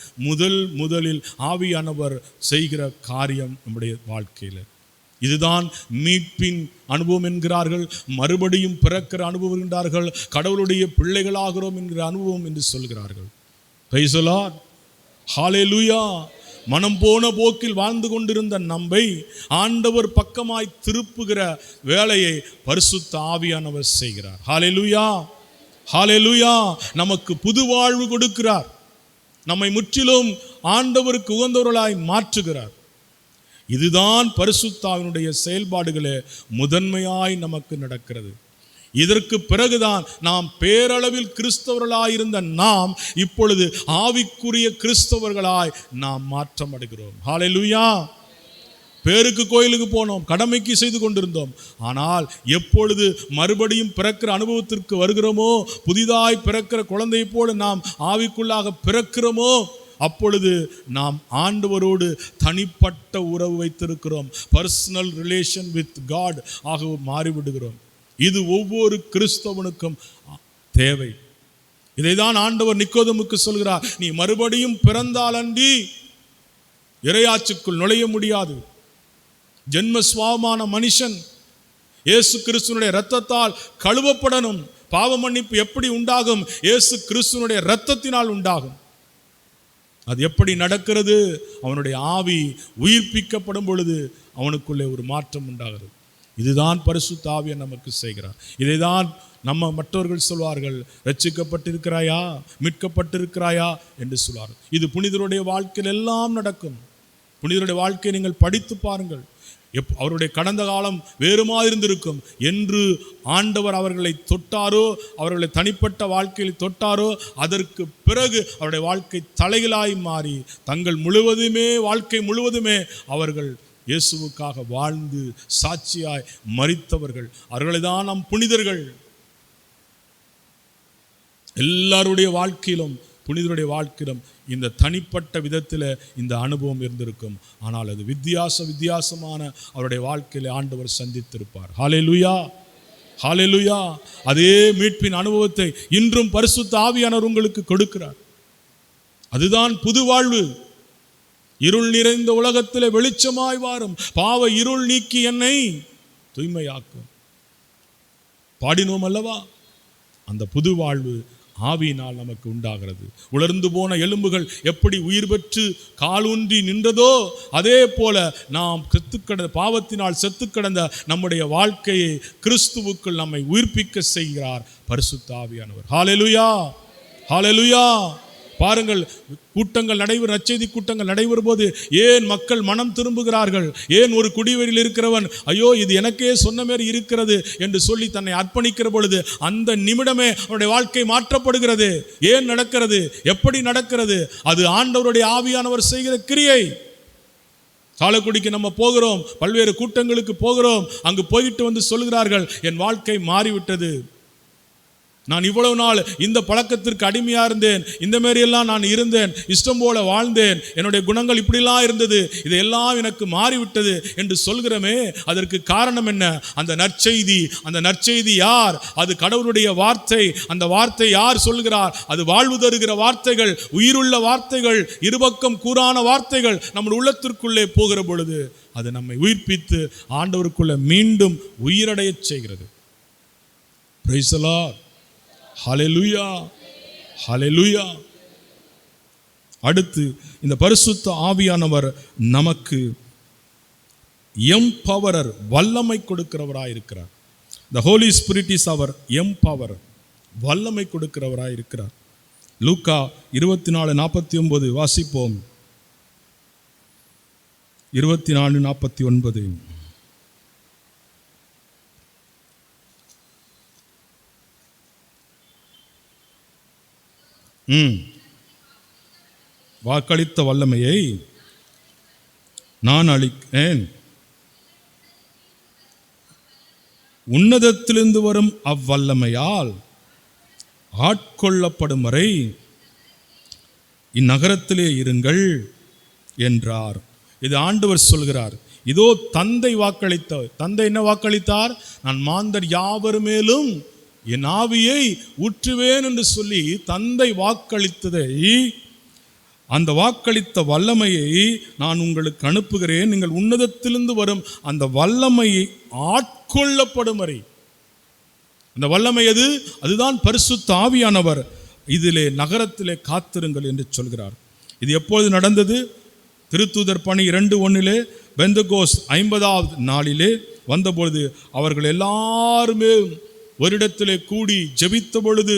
முதலில் ஆவியானவர் செய்கிற காரியம் நம்முடைய வாழ்க்கையில். இதுதான் மீட்பின் அனுபவம் என்கிறார்கள், மறுபடியும் பிறக்கிற அனுபவம் என்கிறார்கள், கடவுளுடைய பிள்ளைகளாகிறோம் என்கிற அனுபவம் என்று சொல்கிறார்கள். பிரைஸ் தி லார்ட், ஹல்லேலூயா. மனம் போன போக்கில் வாழ்ந்து கொண்டிருந்த நம்மை ஆண்டவர் பக்கமாய் திருப்புகிற வேலையை பரிசுத்த ஆவியானவர் செய்கிறார். ஹல்லேலூயா, ஹல்லேலூயா. நமக்கு புது வாழ்வு கொடுக்கிறார். நம்மை முற்றிலும் ஆண்டவருக்கு உகந்தவர்களாய் மாற்றுகிறார். இதுதான் பரிசுத்த ஆவியினுடைய செயல்பாடுகளே முதன்மையாய் நமக்கு நடக்கிறது. இதற்கு பிறகுதான் நாம் பேரளவில் கிறிஸ்தவர்களாயிருந்த நாம் இப்பொழுது ஆவிக்குரிய கிறிஸ்தவர்களாய் நாம் மாற்றம் அடைகிறோம். ஹல்லேலூயா. பேருக்கு கோயிலுக்கு போனோம், கடமைக்கு செய்து கொண்டிருந்தோம். ஆனால் எப்பொழுது மறுபடியும் பிறக்கிற அனுபவத்திற்கு வருகிறோமோ, புதிதாய் பிறக்கிற குழந்தை போல நாம் ஆவிக்குள்ளாக பிறக்கிறோமோ அப்பொழுது நாம் ஆண்டவரோடு தனிப்பட்ட உறவு வைத்திருக்கிறோம். பர்சனல் ரிலேஷன் வித் காட் ஆக மாறிவிடுகிறோம். இது ஒவ்வொரு கிறிஸ்தவனுக்கும் தேவை. இதைதான் ஆண்டவர் நிக்கோதேமுக்கு சொல்கிறார், நீ மறுபடியும் பிறந்தாலன்றி இறையாட்சிக்குள் நுழைய முடியாது. ஜென்ம சுவாபமான மனுஷன் இயேசு கிறிஸ்துவனுடைய இரத்தத்தால் கழுவப்படணும். பாவ மன்னிப்பு எப்படி உண்டாகும்? இயேசு கிறிஸ்துவனுடைய இரத்தத்தினால் உண்டாகும். அது எப்படி நடக்கிறது? அவனுடைய ஆவி உயிர்ப்பிக்கப்படும் பொழுது அவனுக்குள்ளே ஒரு மாற்றம் உண்டாகிறது. இதுதான் பரிசுத்த ஆவியை நமக்கு செய்கிறார். இதைதான் நம்ம மற்றவர்கள் சொல்வார்கள், ரட்சிக்கப்பட்டிருக்கிறாயா, மீட்கப்பட்டிருக்கிறாயா என்று சொல்வார்கள். இது புனிதருடைய வாழ்க்கையில் எல்லாம் நடக்கும். புனிதருடைய வாழ்க்கையை நீங்கள் படித்து பாருங்கள். அவருடைய கடந்த காலம் வேறுமா இருந்திருக்கும். என்று ஆண்டவர் அவர்களை தொட்டாரோ, அவர்களை தனிப்பட்ட வாழ்க்கையில் தொட்டாரோ, அதற்கு பிறகு அவருடைய வாழ்க்கை தலைகளாய் மாறி தங்கள் வாழ்க்கை முழுவதுமே அவர்கள் இயேசுவுக்காக வாழ்ந்து சாட்சியாய் மரித்தவர்கள். அவர்களை தான் நம் புனிதர்கள். எல்லாருடைய வாழ்க்கையிலும், புனிதருடைய வாழ்க்கையிலும் இந்த தனிப்பட்ட விதத்தில் இந்த அனுபவம் இருந்திருக்கும். ஆனால் அது வித்தியாசமான அவருடைய வாழ்க்கையில் ஆண்டவர் சந்தித்திருப்பார். ஹல்லேலூயா, ஹல்லேலூயா. அதே மீட்பின் அனுபவத்தை இன்றும் பரிசுத்த ஆவியானவர் உங்களுக்கு கொடுக்கிறார். அதுதான் புது வாழ்வு. இருள் நிறைந்த உலகத்தில் வெளிச்சமாய் வாரும், பாவ இருள் நீக்கி என்னை தூய்மையாக்கும். பாடினோம் அல்லவா? அந்த புது வாழ்வு ஆவியினால் நமக்கு உண்டாகிறது. உலர்ந்து போன எலும்புகள் எப்படி உயிர் பெற்று காலூன்றி நின்றதோ அதே போல நாம் பாவத்தினால் செத்து கிடந்த நம்முடைய வாழ்க்கையை கிறிஸ்துவுக்குள் நம்மை உயிர்ப்பிக்க செய்கிறார் பரிசுத்த ஆவியானவர். ஹல்லேலூயா, ஹல்லேலூயா. பாருங்கள், கூட்டங்கள் நடைபெறும், நற்செய்தி கூட்டங்கள் நடைபெறும் போது ஏன் மக்கள் மனம் திரும்புகிறார்கள்? ஏன் ஒரு குடிவெறியில் இருக்கிறவன் ஐயோ இது எனக்கே சொன்ன மாதிரி இருக்கிறது என்று சொல்லி தன்னை அர்ப்பணிக்கிற பொழுது அந்த நிமிடமே அவனுடைய வாழ்க்கை மாற்றப்படுகிறது. ஏன் நடக்கிறது? எப்படி நடக்கிறது? அது ஆண்டவருடைய ஆவியானவர் செய்கிற கிரியை. சாலக்குடிக்கு நம்ம போகிறோம், பல்வேறு கூட்டங்களுக்கு போகிறோம். அங்கு போயிட்டு வந்து சொல்கிறார்கள், என் வாழ்க்கை மாறிவிட்டது, நான் இவ்வளவு நாள் இந்த பழக்கத்திற்கு அடிமையா இருந்தேன், இந்த மாதிரி எல்லாம் நான் இருந்தேன், இஷ்டம் போல வாழ்ந்தேன், என்னுடைய குணங்கள் இப்படிலாம் இருந்தது, இதெல்லாம் எனக்கு மாறிவிட்டது என்று சொல்கிறோமே. அதற்கு காரணம் என்ன? அந்த நற்செய்தி. அந்த நற்செய்தி யார்? அது கடவுளுடைய வார்த்தை. அந்த வார்த்தை யார் சொல்கிறார்? அது வாழ்வு தருகிற வார்த்தைகள், உயிருள்ள வார்த்தைகள், இருபக்கம் கூறான வார்த்தைகள் நம்முடைய உள்ளத்திற்குள்ளே போகிற பொழுது அது நம்மை உயிர்ப்பித்து ஆண்டவருக்குள்ளே மீண்டும் உயிரடைய செய்கிறது. Praise the lord. Hallelujah, hallelujah. அடுத்து இந்த பரிசுத்த ஆவியானவர் நமக்கு எம்பவரர், வல்லமை கொடுக்கிறவராய் இருக்கிறார். The Holy Spirit is our empowerer, வல்லமை கொடுக்கிறவராய் இருக்கிறார். லூக்கா 24:49 வாசிப்போம். 24:49. வாக்களித்த வல்லமையை நான் அளிக்கிறேன், உன்னதத்திலிருந்து வரும் அவ்வல்லமையால் ஆட்கொள்ளப்படும் வரை இந்நகரத்திலே இருங்கள் என்றார். இது ஆண்டவர் சொல்கிறார். இதோ தந்தை வாக்களித்த, தந்தை என்ன வாக்களித்தார்? நான் மாந்தர் யாவர் மேலும் என் ஆவியை ஊற்றுவேன் என்று சொல்லி தந்தை வாக்களித்ததை, அந்த வாக்களித்த வல்லமையை நான் உங்களுக்கு அனுப்புகிறேன், நீங்கள் உன்னதத்திலிருந்து வரும் அந்த வல்லமையை ஆட்கொள்ளப்படும் வரை. அந்த வல்லமை எது? அதுதான் பரிசுத்த ஆவியானவர். இதிலே நகரத்திலே காத்திருங்கள் என்று சொல்கிறார். இது எப்பொழுது நடந்தது? திருத்தூதர் பணி 2:1 பெந்தகோஸ்த் 50வது நாளிலே வந்தபொழுது அவர்கள் எல்லாருமே ஒரு இடத்திலே கூடி ஜெபித்த பொழுது,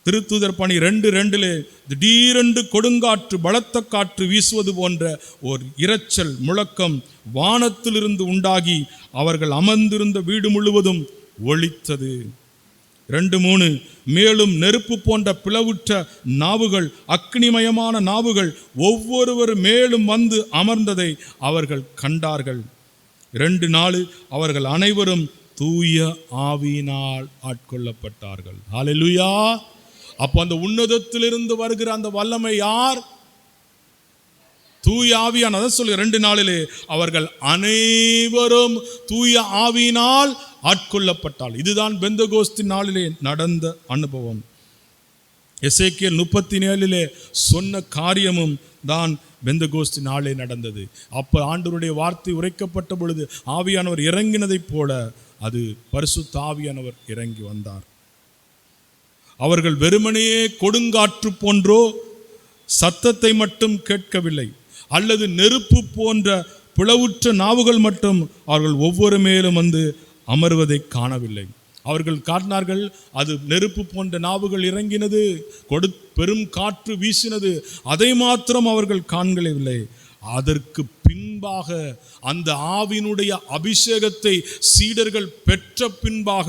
திருத்தூதர் பணி 2:2 திடீரென்று கொடுங்காற்று, பலத்த காற்று வீசுவது போன்ற ஒரு இரைச்சல் முழக்கம் வானத்திலிருந்து உண்டாகி அவர்கள் அமர்ந்திருந்த வீடு முழுவதும் ஒலித்தது. 2:3 மேலும் நெருப்பு போன்ற பிளவுற்ற நாவுகள், அக்னிமயமான நாவுகள் ஒவ்வொருவர் மேலும் வந்து அமர்ந்ததை அவர்கள் கண்டார்கள். 2:4 அவர்கள் அனைவரும் தூய ஆவியினால் ஆட்கொள்ளப்பட்டார்கள். ஹல்லேலூயா. அப்போ அந்த உன்னதத்திலிருந்து வருகிற அந்த வல்லமை யார்? தூய ஆவியான. அதை சொல்ல 2:4 அவர்கள் அனைவரும் தூய ஆவியினால் ஆட்கொள்ளப்பட்டால். இதுதான் பெந்தகோஸ்தின் நாளிலே நடந்த அனுபவம். எசேக்கியேல் 37 சொன்ன காரியமும் தான் பெந்தகோஸ்தின் நாளே நடந்தது. அப்போ ஆண்டவருடைய வார்த்தை உரைக்கப்பட்ட பொழுது ஆவியானவர் இறங்கினதைப் போல அது பரிசுத்த ஆவியானவர் இறங்கி வந்தார். அவர்கள் வெறுமனையே கொடுங்காற்று போன்றோ சத்தத்தை மட்டும் கேட்கவில்லை, அல்லது நெருப்பு போன்ற பிளவுற்ற நாவுகள் மட்டும் அவர்கள் ஒவ்வொரு மேலும் வந்து அமர்வதை காணவில்லை. அவர்கள் காட்டினார்கள், அது நெருப்பு போன்ற நாவுகள் இறங்கினது, பெரும் காற்று வீசினது, அதை மாத்திரம் அவர்கள் காண்கவில்லை. அதற்கு பின்பாக அந்த ஆவியினுடைய அபிஷேகத்தை சீடர்கள் பெற்ற பின்பாக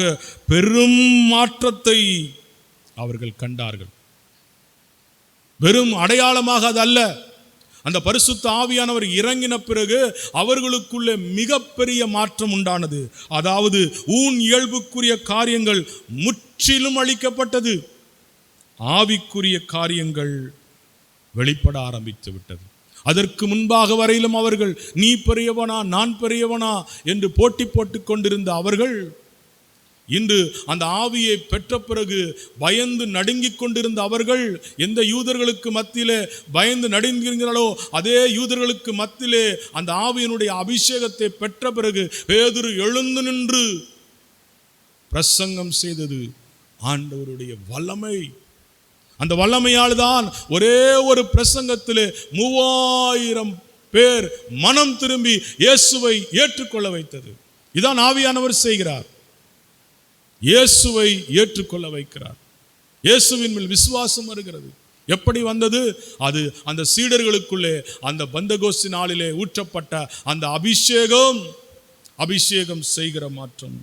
பெரும் மாற்றத்தை அவர்கள் கண்டார்கள். வெறும் அடையாளமாக அது அல்ல. அந்த பரிசுத்த ஆவியானவர் இறங்கின பிறகு அவர்களுக்குள்ளே மிகப்பெரிய மாற்றம் உண்டானது. அதாவது ஊன் இயல்புக்குரிய காரியங்கள் முற்றிலும் அழிக்கப்பட்டது, ஆவிக்குரிய காரியங்கள் வெளிப்பட ஆரம்பித்து விட்டது. அதற்கு முன்பாக வரையிலும் அவர்கள் நீ பெரியவனா நான் பெரியவனா என்று போட்டி போட்டுக் கொண்டிருந்த அவர்கள் இன்று அந்த ஆவியை பெற்ற பிறகு பயந்து நடுங்கிக் கொண்டிருந்த அவர்கள், எந்த யூதர்களுக்கு மத்தியிலே பயந்து நடுங்குகிறார்களோ அதே யூதர்களுக்கு மத்தியிலே அந்த ஆவியினுடைய அபிஷேகத்தை பெற்ற பிறகு பேதுரு எழுந்து நின்று பிரசங்கம் செய்தது ஆண்டவருடைய வல்லமை. அந்த வல்லமையால் தான் ஒரே ஒரு பிரசங்கத்திலே 3000 பேர் மனம் திரும்பி இயேசுவை ஏற்றுக்கொள்ள வைத்தது. இதான் ஆவியானவர் செய்கிறார். இயேசுவை ஏற்றுக்கொள்ள வைக்கிறார். இயேசுவின் மேல் விசுவாசம் வருகிறது. எப்படி வந்தது? அது அந்த சீடர்களுக்குள்ளே அந்த பெந்தெகோஸ்து நாளிலே ஊற்றப்பட்ட அந்த அபிஷேகம் செய்கிற மாற்றம்.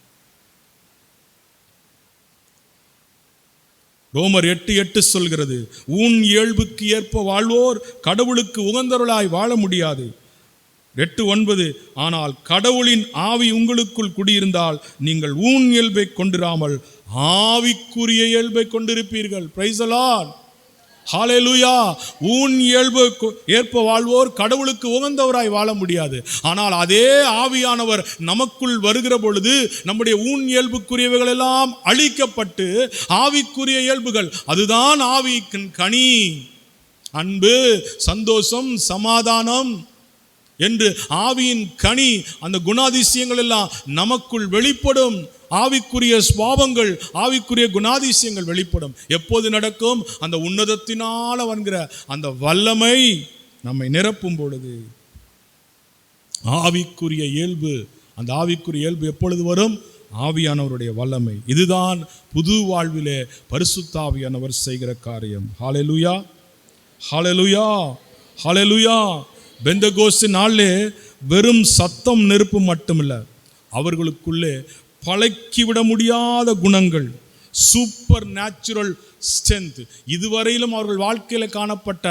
ரோமர் 8:8 சொல்கிறது, ஊன் இயல்புக்கு ஏற்ப வாழ்வோர் கடவுளுக்கு உகந்தவர்களாய் வாழ முடியாது. 8:9 ஆனால் கடவுளின் ஆவி உங்களுக்குள் குடியிருந்தால் நீங்கள் ஊன் இயல்பை கொண்டிராமல் ஆவிக்குரிய இயல்பை கொண்டிருப்பீர்கள். Praise the lord. ஹல்லேலூயா. ஊன் இயல்பு ஏற்ப வாழ்வோர் கடவுளுக்கு உகந்தவராய் வாழ முடியாது. ஆனால் அதே ஆவியானவர் நமக்குள் வருகிற பொழுது நம்முடைய ஊன் இயல்புக்குரியவைகள் எல்லாம் அழிக்கப்பட்டு ஆவிக்குரிய இயல்புகள், அதுதான் ஆவியின் கனி, அன்பு, சந்தோஷம், சமாதானம் என்று ஆவியின் கனி, அந்த குணாதிசயங்கள் எல்லாம் நமக்குள் வெளிப்படும். ஆவிக்குரிய சுபாவங்கள், ஆவிக்குரிய குணாதிசயங்கள் வெளிப்படும். எப்போது நடக்கும்? அந்த உன்னதத்தினால வருகிற அந்த வல்லமை நம்மை நிரப்பும் பொழுது. ஆவிக்குரிய இயல்பு, அந்த ஆவிக்குரிய இயல்பு எப்பொழுது வரும்? ஆவியானவருடைய வல்லமை. இதுதான் புது வாழ்விலே பரிசுத்த ஆவியானவர் செய்கிற காரியம். ஹல்லேலூயா, ஹல்லேலூயா, ஹல்லேலூயா. பெந்தெகோஸ்து நாளிலே வெறும் சத்தம் நெருப்பு மட்டுமில்ல, அவர்களுக்குள்ளே பழக்கிவிட முடியாத குணங்கள், சூப்பர் நேச்சுரல் ஸ்ட்ரென்த், இதுவரையிலும் அவர்கள் வாழ்க்கையில் காணப்பட்ட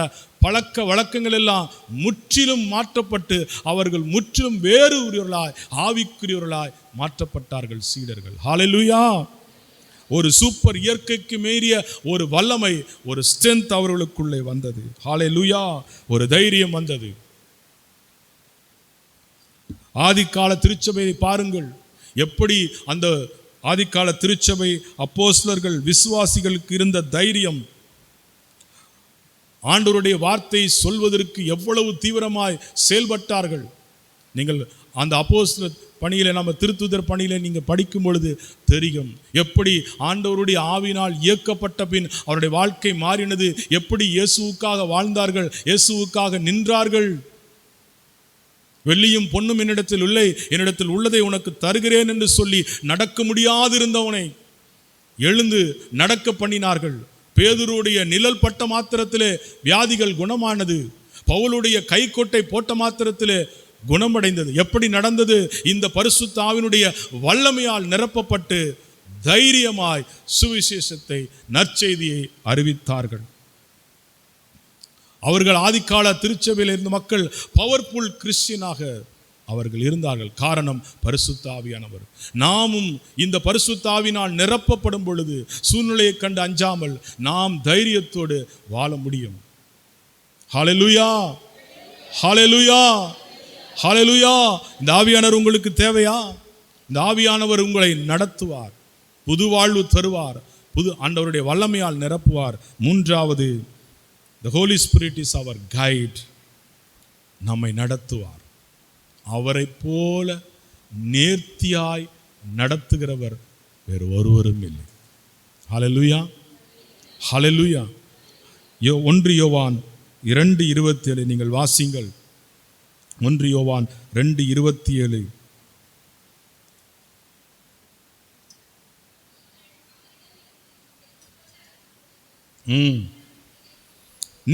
பழக்க வழக்கங்கள் எல்லாம் முற்றிலும் மாற்றப்பட்டு அவர்கள் முற்றிலும் வேறு உரியவர்களாய், ஆவிக்குரியவர்களாய் மாற்றப்பட்டார்கள் சீடர்கள். ஹல்லேலூயா. ஒரு சூப்பர் இயற்கைக்கு மீறிய ஒரு வல்லமை, ஒரு ஸ்ட்ரென்த் அவர்களுக்குள்ளே வந்தது. ஹல்லேலூயா. ஒரு தைரியம் வந்தது. ஆதிக்கால திருச்சபையை பாருங்கள், எப்படி அந்த ஆதிக்கால திருச்சபை அப்போஸ்தலர்கள் விசுவாசிகளுக்கு இருந்த தைரியம், ஆண்டவருடைய வார்த்தை சொல்வதற்கு எவ்வளவு தீவிரமாய் செயல்பட்டார்கள். நீங்கள் அந்த அப்போஸ்தலர் பணியில, நம்ம திருத்துதர் பணியில நீங்க படிக்கும் பொழுது தெரியும், எப்படி ஆண்டவருடைய ஆவினால் இயக்கப்பட்ட பின் அவருடைய வாழ்க்கை மாறினது, எப்படி இயேசுவுக்காக வாழ்ந்தார்கள், இயேசுவுக்காக நின்றார்கள். வெள்ளியும் பொன்னும் என்னிடத்தில் இல்லை, என்னிடத்தில் உள்ளதை உனக்கு தருகிறேன் என்று சொல்லி நடக்க முடியாதிருந்தவனை எழுந்து நடக்க பண்ணினார்கள். பேதுருடைய நிழல் பட்ட மாத்திரத்திலே வியாதிகள் குணமானது. பவுலுடைய கைக்கோட்டை போட்ட மாத்திரத்திலே குணமடைந்தது. எப்படி நடந்தது? இந்த பரிசுத்த ஆவியினுடைய வல்லமையால் நிரப்பப்பட்டு தைரியமாய் சுவிசேஷத்தை, நற்செய்தியை அறிவித்தார்கள். அவர்கள் ஆதிக்கால திருச்சபையில் இருந்த மக்கள் பவர்ஃபுல் கிறிஸ்டியனாக அவர்கள் இருந்தார்கள். காரணம் பரிசுத்த ஆவியானவர். நாமும் இந்த பரிசுத்த ஆவியினால் நிரப்பப்படும் பொழுது சூழ்நிலையை கண்டு அஞ்சாமல் நாம் தைரியத்தோடு வாழ முடியும். ஹல்லேலூயா, ஹல்லேலூயா, ஹல்லேலூயா. இந்த ஆவியானவர் உங்களுக்கு தேவையா? இந்த ஆவியானவர் உங்களை நடத்துவார், புது வாழ்வு தருவார், புது ஆண்டவருடைய வல்லமையால் நிரப்புவார். மூன்றாவது, the Holy Spirit is our guide. நம்மை நடத்துவார். அவரை போல நேர்த்தியாய் நடத்துகிறவர் வேறு ஒருவரும் இல்லை. ஹல்லேலூயா, ஹல்லேலூயா. 1 யோவான் 2:27 நீங்கள் வாசிங்கள். 1 யோவான் 2:27.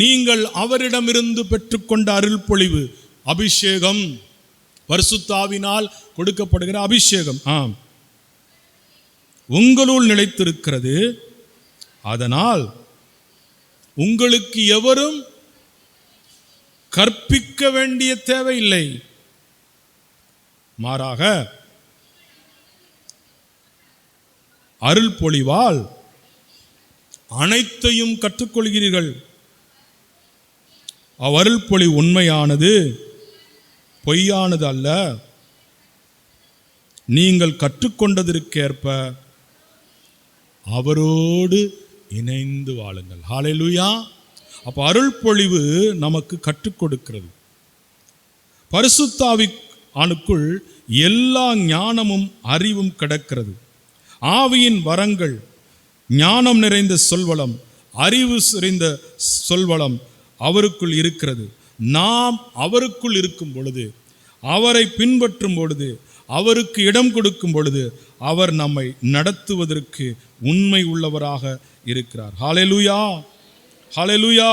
நீங்கள் அவரிடமிருந்து பெற்றுக்கொண்ட அருள் பொழிவு, அபிஷேகம், பரிசுத்த ஆவியினால் கொடுக்கப்படுகிற அபிஷேகம் உங்களுள் நிலைத்திருக்கிறது. அதனால் உங்களுக்கு எவரும் கற்பிக்க வேண்டிய தேவையில்லை. மாறாக அருள் பொழிவால் அனைத்தையும் கற்றுக்கொள்கிறீர்கள். அவ்வருள் பொழிவு உண்மையானது, பொய்யானது அல்ல. நீங்கள் கற்றுக்கொண்டதற்கேற்ப அவரோடு இணைந்து வாழுங்கள். ஹல்லேலூயா. அப்ப அருள் பொழிவு நமக்கு கற்றுக் கொடுக்கிறது. பரிசுத்த ஆவியானுக்குள் எல்லா ஞானமும் அறிவும் கிடக்கிறது. ஆவியின் வரங்கள், ஞானம் நிறைந்த சொல்வளம், அறிவு நிறைந்த சொல்வளம் அவருக்குள் இருக்கிறது. நாம் அவருக்குள் இருக்கும் பொழுது, அவரை பின்பற்றும் பொழுது, அவருக்கு இடம் கொடுக்கும் பொழுது அவர் நம்மை நடத்துவதற்கு உண்மை உள்ளவராக இருக்கிறார். ஹல்லேலூயா, ஹல்லேலூயா.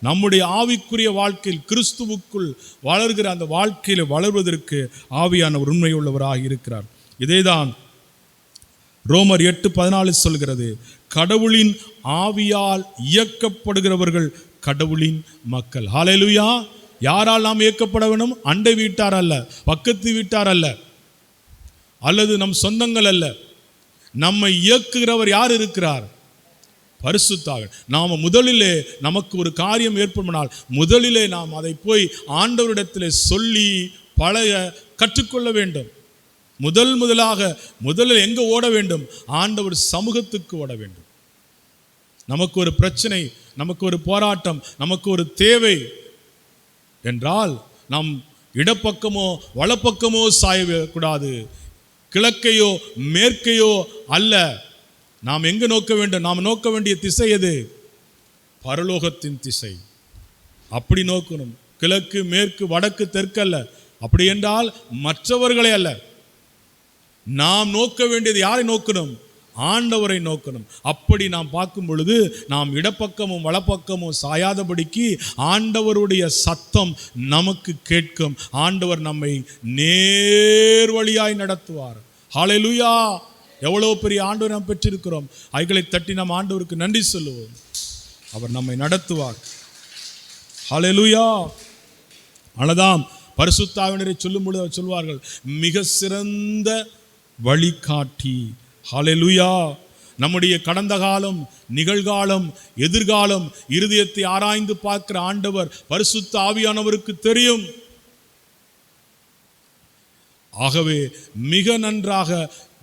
நம்முடைய ஆவிக்குரிய வாழ்க்கையில் கிறிஸ்துவுக்குள் வளர்கிற அந்த வாழ்க்கையில் வளர்வதற்கு ஆவியானவர் உண்மையுள்ளவராக இருக்கிறார். இதேதான் ரோமர் 8:14 சொல்கிறது, கடவுளின் ஆவியால் இயக்கப்படுகிறவர்கள் கடவுளின் மக்கள். ஹல்லேலூயா. யாரால் நாம் இயக்கப்பட வேண்டும்? அண்டை வீட்டார் அல்ல, பக்கத்து வீட்டார் அல்ல, அல்லது நம் சொந்தங்கள் அல்ல. நம்மை இயக்குகிறவர் யார் இருக்கிறார்? பரிசுத்தாக. நாம் முதலிலே நமக்கு ஒரு காரியம் ஏற்படுமானால் முதலிலே நாம் அதை போய் ஆண்டவரிடத்திலே சொல்லி பழக கற்றுக்கொள்ள வேண்டும். முதலில் எங்க ஓட வேண்டும்? ஆண்டவர் சமூகத்துக்கு ஓட வேண்டும். நமக்கு ஒரு பிரச்சனை, நமக்கு ஒரு போராட்டம், நமக்கு ஒரு தேவை என்றால் நாம் இடப்பக்கமோ வலப்பக்கமோ சாயக்கூடாது, கிழக்கையோ மேற்கையோ அல்ல. நாம் எங்க நோக்க வேண்டும்? நாம் நோக்க வேண்டிய திசை எது? பரலோகத்தின் திசை. அப்படி நோக்கணும். கிழக்கு மேற்கு வடக்கு தெற்கு அல்ல. அப்படி என்றால் மற்றவர்களை அல்ல. நாம் நோக்க வேண்டியது யாரை நோக்கணும்? ஆண்டவரை நோக்கணும். அப்படி நாம் பார்க்கும் பொழுது நாம் இடப்பக்கமும் வலப்பக்கமும் சாயாதபடிக்கு ஆண்டவருடைய சத்தம் நமக்கு கேட்கும். ஆண்டவர் நம்மை நேர்வழியாய் நடத்துவார். ஹல்லேலூயா. எவ்வளவு பெரிய ஆண்டவர் நாம் பெற்றிருக்கிறோம். ஐகளை தட்டி நாம் ஆண்டவருக்கு நன்றி சொல்லுவோம். அவர் நம்மை நடத்துவார். ஹல்லேலூயா. அனதாம் பரிசுத்த ஆவியானவரை சொல்லும் பொழுது அவர் சொல்வார்கள், மிக சிறந்த வழிகாட்டி. ஹல்லேலூயா. நம்முடைய கடந்த காலம், நிகழ்காலம், எதிர்காலம், இருதயத்தை ஆராய்ந்து பார்க்கிற ஆண்டவர் பரிசுத்த ஆவியானவருக்கு தெரியும். ஆகவே மிக நன்றாக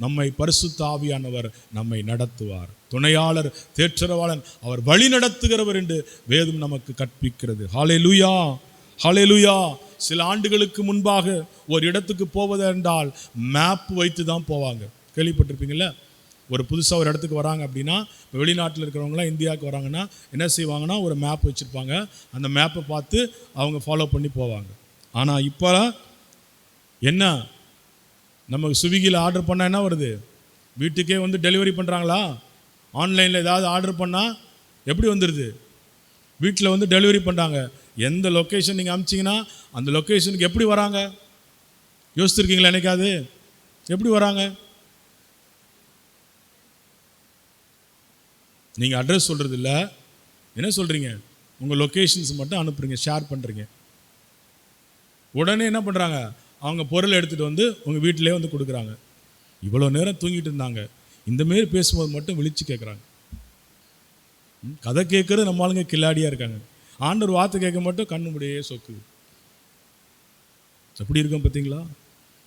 நம்மை பரிசுத்த ஆவியானவர் நம்மை நடத்துவார். துணையாளர், தேற்றரவாளன், அவர் வழி நடத்துகிறவர் என்று வேதம் நமக்கு கற்பிக்கிறது. ஹல்லேலூயா. ஹல்லேலூயா. சில ஆண்டுகளுக்கு முன்பாக ஒரு இடத்துக்கு போவதென்றால் மேப் வைத்து தான் போவாங்க. கேள்விப்பட்டிருப்பீங்கள்ல? ஒரு புதுசாக ஒரு இடத்துக்கு வராங்க அப்படின்னா, இப்போ வெளிநாட்டில் இருக்கிறவங்களாம் இந்தியாவுக்கு வராங்கன்னா என்ன செய்வாங்கன்னா, ஒரு மேப் வச்சுருப்பாங்க. அந்த மேப்பை பார்த்து அவங்க ஃபாலோ பண்ணி போவாங்க. ஆனால் இப்போ என்ன, நமக்கு ஸ்விக்கியில் ஆர்டர் பண்ணால் என்ன வருது? வீட்டுக்கே வந்து டெலிவரி பண்ணுறாங்களா? ஆன்லைனில் ஏதாவது ஆர்டர் பண்ணால் எப்படி வந்துடுது? வீட்டில் வந்து டெலிவரி பண்ணுறாங்க. எந்த லொக்கேஷன் நீங்கள் அனுப்பிச்சிங்கன்னா அந்த லொக்கேஷனுக்கு எப்படி வராங்க? யோசிச்சிருக்கீங்களா? என்னைக்காது எப்படி வராங்க? நீங்கள் அட்ரஸ் சொல்கிறது இல்லை, என்ன சொல்கிறீங்க? உங்கள் லொக்கேஷன்ஸ் மட்டும் அனுப்புறீங்க, ஷேர் பண்ணுறீங்க. உடனே என்ன பண்ணுறாங்க? அவங்க பொருளை எடுத்துகிட்டு வந்து உங்கள் வீட்டிலே வந்து கொடுக்குறாங்க. இவ்வளோ நேரம் தூங்கிட்டு இருந்தாங்க, இந்தமாரி பேசும்போது மட்டும் விழித்து கேட்குறாங்க. கதை கேட்குறது நம்ம ஆளுங்க கில்லாடியாக இருக்காங்க. ஆண்டவர் வார்த்தை கேட்க மட்டும் கண்ணு முடியே சொக்குது. எப்படி இருக்கும் பார்த்தீங்களா?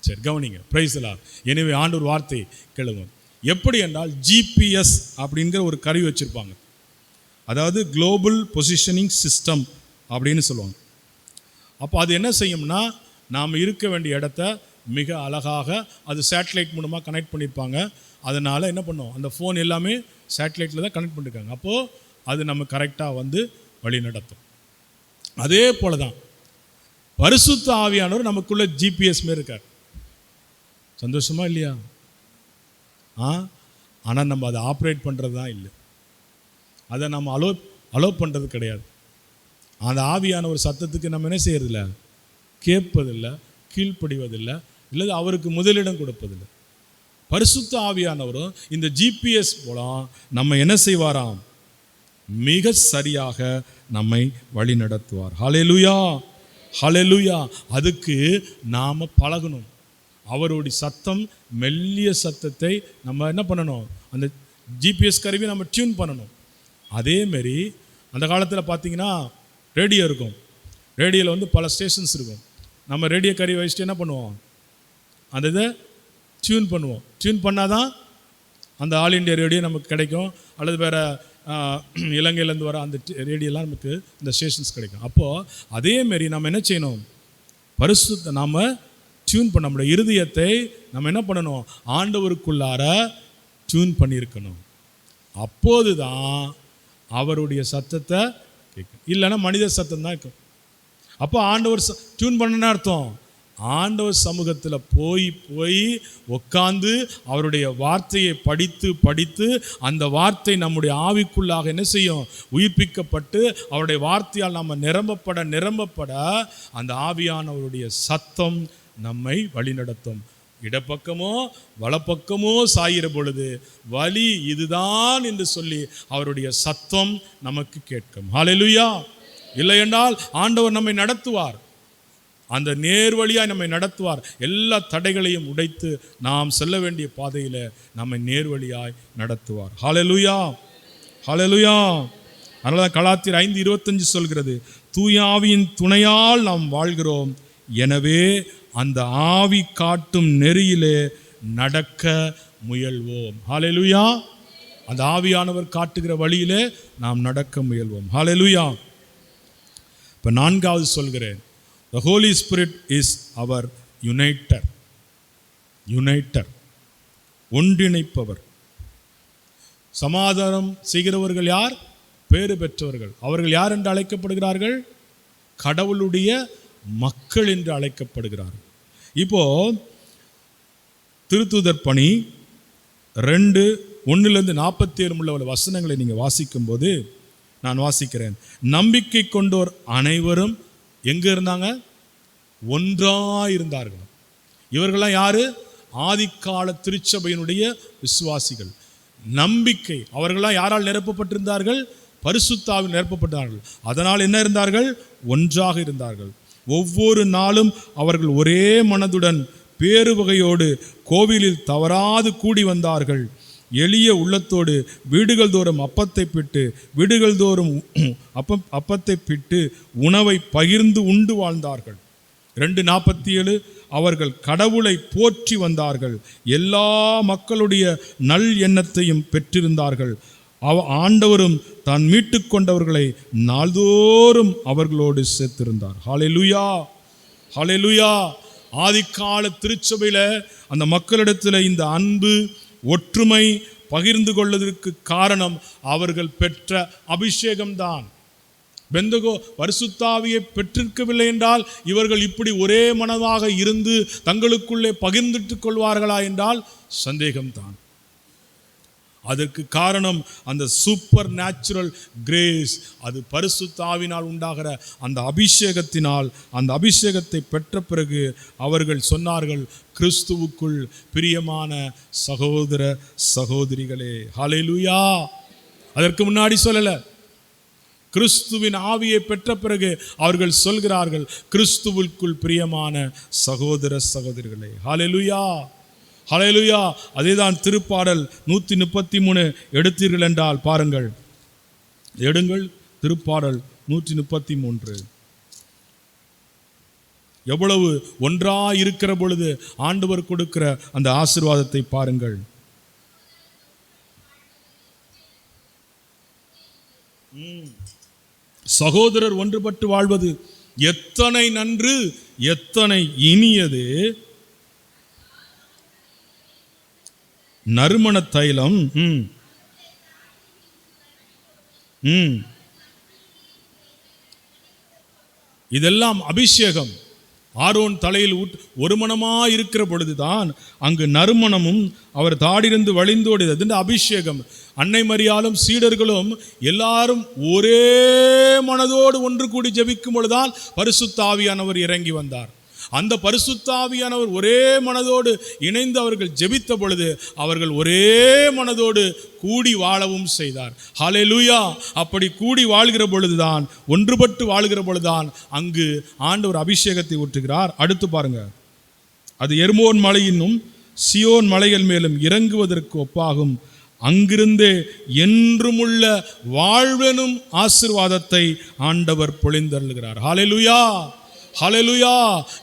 சரி, கவனிங்க. பிரைஸ் எல்லாம். எனவே ஆண்டவர் வார்த்தை கேளுங்க. எப்படி என்றால் ஜிபிஎஸ் அப்படிங்கிற ஒரு கருவி வச்சுருப்பாங்க. அதாவது குளோபல் பொசிஷனிங் சிஸ்டம் அப்படின்னு சொல்லுவாங்க. அப்போ அது என்ன செய்யும்னா, நாம் இருக்க வேண்டிய இடத்த மிக அழகாக அது சேட்டலைட் மூலமாக கனெக்ட் பண்ணியிருப்பாங்க. அதனால் என்ன பண்ணோம், அந்த ஃபோன் எல்லாமே சேட்டலைட்டில் தான் கனெக்ட் பண்ணியிருக்காங்க. அப்போது அது நம்ம கரெக்டாக வந்து வழி நடத்தும். அதே போல தான் பரிசுத்த ஆவியானவர் நமக்குள்ள ஜிபிஎஸ் மாரி இருக்கார். சந்தோஷமா இல்லையா? ஆனால் நம்ம அதை ஆப்ரேட் பண்ணுறது தான் இல்லை. அதை நம்ம அலோ பண்ணுறது கிடையாது. அந்த ஆவியான ஒரு சத்தத்துக்கு நம்ம என்ன செய்யறதில்லை? கேட்பதில்லை, கீழ்ப்படிவதில்லை, இல்லை அவருக்கு முதலிடம் கொடுப்பதில்லை. பரிசுத்த ஆவியானவரும் இந்த ஜிபிஎஸ் மூலம் நம்ம என்ன செய்வாராம்? மிக சரியாக நம்மை வழி நடத்துவார். ஹல்லேலூயா. ஹல்லேலூயா. அதுக்கு நாம் பழகணும். அவருடைய சத்தம், மெல்லிய சத்தத்தை நம்ம என்ன பண்ணணும்? அந்த ஜிபிஎஸ் கருவி நம்ம டியூன் பண்ணணும். அதேமாரி அந்த காலத்தில் பார்த்தீங்கன்னா ரேடியோ இருக்கும். ரேடியோவில் வந்து பல ஸ்டேஷன்ஸ் இருக்கும். நம்ம ரேடியோ கருவி வச்சுட்டு என்ன பண்ணுவோம்? அந்த இதை டியூன் பண்ணுவோம். டியூன் பண்ணால் தான் அந்த ஆல் இண்டியா ரேடியோ நமக்கு கிடைக்கும். அல்லது வேறு இலங்கையிலேருந்து வர அந்த ரேடியோலாம் நமக்கு இந்த ஸ்டேஷன்ஸ் கிடைக்கும். அப்போது அதேமாரி நம்ம என்ன செய்யணும்? பரிசுத்த நாம் டியூன் பண்ண நம்முடைய இருதயத்தை நம்ம என்ன பண்ணணும்? ஆண்டவருக்குள்ளார டியூன் பண்ணியிருக்கணும். அப்போது தான் அவருடைய சத்தத்தை கேட்கும். இல்லைன்னா மனித சத்தம் தான் இருக்கும். அப்போ ஆண்டவர் டியூன் பண்ணணும்னு அர்த்தம் ஆண்டவர் சமூகத்தில் போய் போய் உட்கார்ந்து அவருடைய வார்த்தையை படித்து அந்த வார்த்தை நம்முடைய ஆவிக்குள்ளாக என்ன செய்யும், உயிர்ப்பிக்கப்பட்டு அவருடைய வார்த்தையால் நம்ம நிரம்பப்பட அந்த ஆவியானவருடைய சத்தம் நம்மை வழிநடத்தும். இடப்பக்கமோ வலப்பக்கமோ சாயிற பொழுது வழி இதுதான் என்று சொல்லி அவருடைய சத்தம் நமக்கு கேட்கும். ஹல்லேலூயா. இல்லை என்றால் ஆண்டவர் நம்மை நடத்துவார், அந்த நேர் வழியாய் நம்மை நடத்துவார். எல்லா தடைகளையும் உடைத்து நாம் செல்ல வேண்டிய பாதையில் நம்மை நேர் வழியாய் நடத்துவார். ஹல்லேலூயா, ஹல்லேலூயா. அதனால கலாத்தியர் 5:25 சொல்கிறது, தூய ஆவியின் துணையால் நாம் வாழ்கிறோம், எனவே அந்த ஆவி காட்டும் நெறியிலே நடக்க முயல்வோம். ஹல்லேலூயா. அந்த ஆவியானவர் காட்டுகிற வழியிலே நாம் நடக்க முயல்வோம். ஹல்லேலூயா. இப்போ 4வது சொல்கிறேன், the Holy Spirit is our uniter. ஒன்றிணைப்பவர். சமாதானம் செய்கிறவர்கள் யார்? பேறு பெற்றவர்கள். அவர்கள் யார் என்று அழைக்கப்படுகிறார்கள்? கடவுளுடைய மக்கள் என்று அழைக்கப்படுகிறார்கள். இப்போ திருத்தூதர் பணி 2:1-47 உள்ள வசனங்களை நீங்கள் வாசிக்கும் போது நான் வாசிக்கிறேன். நம்பிக்கை கொண்டோர் அனைவரும் எங்க இருந்தாங்க? ஒன்றாயிருந்தார்கள். இவர்கள்லாம் யாரு? ஆதிக்கால திருச்சபையினுடைய விசுவாசிகள். நம்பிக்கை, அவர்களாம் யாரால் நிரப்பப்பட்டிருந்தார்கள்? பரிசுத்தாவில் நிரப்பப்பட்டார்கள். அதனால் என்ன இருந்தார்கள்? ஒன்றாக இருந்தார்கள். ஒவ்வொரு நாளும் அவர்கள் ஒரே மனதுடன் பேறு வகையோடு கோவிலில் தவறாது கூடி வந்தார்கள். எளிய உள்ளத்தோடு வீடுகள் தோறும் அப்பத்தை பிட்டு உணவை பகிர்ந்து உண்டு வாழ்ந்தார்கள். 2:47 அவர்கள் கடவுளை போற்றி வந்தார்கள். எல்லா மக்களுடைய நல் எண்ணத்தையும் பெற்றிருந்தார்கள். ஆண்டவரும் தான் மீட்டு கொண்டவர்களை நாள்தோறும் அவர்களோடு சேர்த்திருந்தார். ஹல்லேலூயா, ஹல்லேலூயா. ஆதிக்கால திருச்சபையில் அந்த மக்களிடத்தில் இந்த அன்பு, ஒற்றுமை பகிர்ந்து கொள்வதற்கு காரணம் அவர்கள் பெற்ற அபிஷேகம்தான். பெந்தகோ பரிசுத்தாவியை பெற்றிருக்கவில்லை என்றால் இவர்கள் இப்படி ஒரே மனதாக இருந்து தங்களுக்குள்ளே பகிர்ந்துட்டு கொள்வார்களா என்றால் சந்தேகம்தான். அதற்கு காரணம் அந்த சூப்பர் நேச்சுரல் கிரேஸ், அது பரிசுத்தாவினால் உண்டாகிற அந்த அபிஷேகத்தினால். அந்த அபிஷேகத்தை பெற்ற பிறகு அவர்கள் சொன்னார்கள், கிறிஸ்துவுக்குள் பிரியமான சகோதர சகோதரிகளே. ஹல்லேலூயா. அதற்கு முன்னாடி சொல்லல. கிறிஸ்துவின் ஆவியை பெற்ற பிறகு அவர்கள் சொல்கிறார்கள், கிறிஸ்துவுக்குள் பிரியமான சகோதர சகோதரிகளே. ஹல்லேலூயா, ஹல்லேலூயா. அதேதான் திருப்பாடல் 133 எடுத்தீர்கள் என்றால் பாருங்கள், எடுங்கள். திருப்பாடல் 133 எவ்வளவு ஒன்றாய் இருக்கிற பொழுது ஆண்டவர் கொடுக்கிற அந்த ஆசீர்வாதத்தை பாருங்கள். சகோதரர் ஒன்றுபட்டு வாழ்வது எத்தனை நன்று, எத்தனை இனியது. நறுமண தைலம், இதெல்லாம் அபிஷேகம். ஆரோன் தலையில் ஒரு மனமாக இருக்கிற பொழுதுதான் அங்கு நறுமணமும் அவர் தாடிருந்து வழிந்தோடியது. அபிஷேகம். அன்னை மரியாளும் சீடர்களும் எல்லாரும் ஒரே மனதோடு ஒன்று கூடி ஜெபிக்கும் பொழுதுதான் பரிசுத்த ஆவியானவர் இறங்கி வந்தார். அந்த பரிசுத்த ஆவியானவர் ஒரே மனதோடு இணைந்து அவர்கள் ஜெபித்த பொழுது அவர்கள் ஒரே மனதோடு கூடி வாழவும் செய்தார். ஹல்லேலூயா. அப்படி கூடி வாழ்கிற பொழுதுதான், ஒன்றுபட்டு வாழ்கிற பொழுதுதான் அங்கு ஆண்டவர் அபிஷேகத்தை ஊற்றுகிறார். அடுத்து பாருங்க, அது எர்மோன் மலையினும் சியோன் மலைகள் மேலும் இறங்குவதற்கு ஒப்பாகும். அங்கிருந்தே என்றுமுள்ள வாழ்வெனும் ஆசீர்வாதத்தை ஆண்டவர் பொழிந்தருளுகிறார். ஹல்லேலூயா, ஹல்லேலூயா.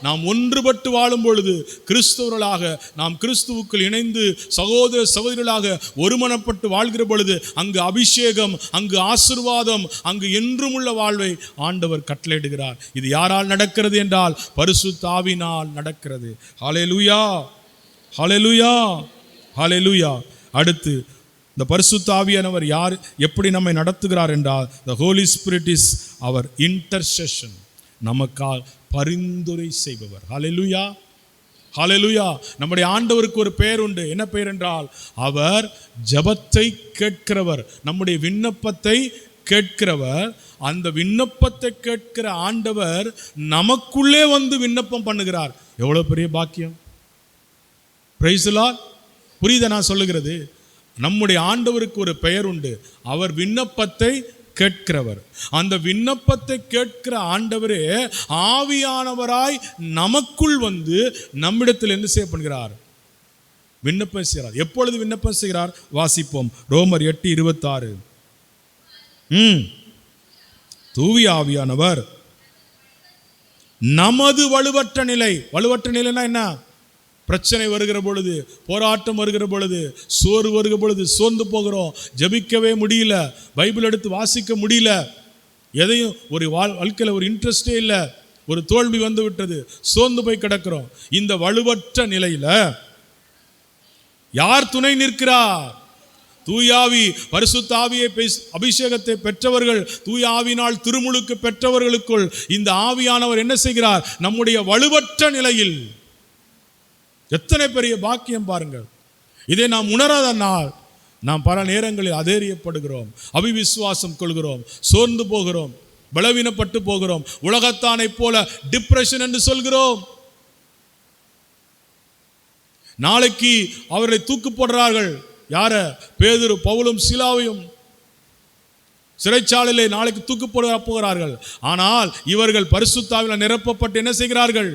நாம் ஒன்றுபட்டு வாழும் பொழுது, கிறிஸ்தவர்களாக நாம் கிறிஸ்துவுக்குள் இணைந்து சகோதர சகோதரிகளாக ஒருமனப்பட்டு வாழ்கிற பொழுது அங்கு அபிஷேகம், அங்கு ஆசீர்வாதம், அங்கு என்றுமுள்ள வாழ்வை ஆண்டவர் கட்டளையிடுகிறார். இது யாரால் நடக்கிறது என்றால் பரிசுத்த ஆவியினால் நடக்கிறது. ஹல்லேலூயா, ஹல்லேலூயா, ஹல்லேலூயா. அடுத்து இந்த பரிசுத்த ஆவியானவர் யார், எப்படி நம்மை நடத்துகிறார் என்றால், the Holy Spirit is our intercession. நமக்காக பரிந்துரை செய்பவர். ஹல்லேலூயா, ஹல்லேலூயா. நம்முடைய ஆண்டவருக்கு ஒரு பெயர் உண்டு. என்ன பெயர் என்றால், அவர் ஜெபத்தை கேட்கிறவர், நம்முடைய விண்ணப்பத்தை கேட்கிறவர். அந்த விண்ணப்பத்தை கேட்கிற ஆண்டவர் நமக்குள்ளே வந்து விண்ணப்பம் பண்ணுகிறார். எவ்வளவு பெரிய பாக்கியம்! Price the Lord. புரியுதா நான் சொல்லுகிறது? நம்முடைய ஆண்டவருக்கு ஒரு பெயர் உண்டு. அவர் விண்ணப்பத்தை கேட்கிறவர். அந்த விண்ணப்பத்தை கேட்கிற ஆண்டவரே ஆவியானவராய் நமக்குள் வந்து நம்மிடத்தில் என்ன செய்ய பண்ணுகிறார்? விண்ணப்பம் செய்கிறார். எப்பொழுது விண்ணப்பம் செய்கிறார்? வாசிப்போம். ரோமர் 8:26. தூய ஆவியானவர் நமது வலுவற்ற நிலை. வலுவற்ற நிலைன்னா என்ன? பிரச்சனை வருகிற பொழுது, போராட்டம் வருகிற பொழுது, சோறு வருகிற பொழுது சோர்ந்து போகிறோம், ஜெபிக்கவே முடியல, பைபிள் எடுத்து வாசிக்க முடியல, எதையும் ஒரு வாழ்க்கையில் ஒரு இன்ட்ரெஸ்டே இல்லை, ஒரு தோல்வி வந்து விட்டது, சோர்ந்து போய் கிடக்கிறோம். இந்த வலுவற்ற நிலையில யார் துணை நிற்கிறார்? தூயாவி, பரிசுத்த ஆவியை அபிஷேகத்தை பெற்றவர்கள், தூய ஆவியினால் திருமுழுக்கு பெற்றவர்களுக்குள் இந்த ஆவியானவர் என்ன செய்கிறார்? நம்முடைய வலுவற்ற நிலையில். எத்தனை பெரிய பாக்கியம் பாருங்கள். இதை நாம் உணராத நாள் நாம் பல நேரங்களில் அதேரியப்படுகிறோம், அவிவிசுவாசம் கொள்கிறோம், சோர்ந்து போகிறோம், பலவீனப்பட்டு போகிறோம், உலகத்தானை போல டிப்ரெஷன் என்று சொல்கிறோம். நாளைக்கு அவர்களை தூக்கு போடுறார்கள். யார? பேதுரு, பவுலும் சீலாவையும் சிறைச்சாலையிலே நாளைக்கு தூக்கு போட போகிறார்கள். ஆனால் இவர்கள் பரிசுத்த ஆவியினால் நிரப்பப்பட்டு என்ன செய்கிறார்கள்?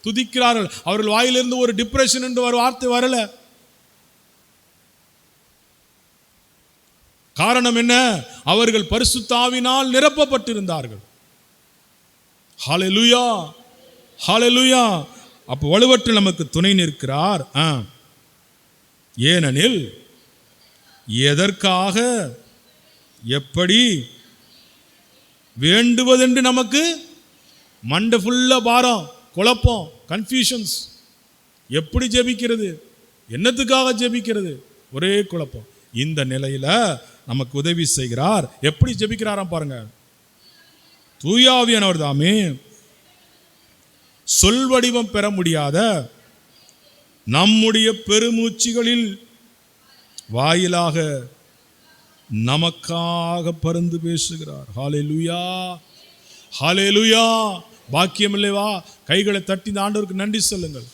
துதிக்கிறார்கள். அவர்கள் வாயிலிருந்து ஒரு டிப்ரெஷன் என்று ஒரு வார்த்தை வரல. காரணம் என்ன? அவர்கள் பரிசுத்த ஆவியினால் நிரப்பப்பட்டிருந்தார்கள். ஹல்லேலூயா, ஹல்லேலூயா. அப்போ வலுவற்ற நமக்கு துணை நிற்கிறார். ஏனெனில் எதற்காக எப்படி வேண்டுவதென்று நமக்கு மண்டை ஃபுல்லா பாரம், குழப்பம், கன்ஃபியூஷன்ஸ். எப்படி ஜெபிக்கிறது, என்னத்துக்காக ஜெபிக்கிறது, ஒரே குழப்பம். இந்த நிலையில நமக்கு உதவி செய்கிறார். எப்படி ஜெபிக்கிறாராம் பாருங்க. தூய ஆவியானவர் தாமே சொல் வடிவம் பெற முடியாத நம்முடைய பெருமூச்சுகளில் வாயிலாக நமக்காக பரிந்து பேசுகிறார். ஹல்லேலூயா, ஹல்லேலூயா. பாக்கியம் இல்லைவா? கைகளை தட்டி இந்த ஆண்டவருக்கு நன்றி சொல்லுங்கள்.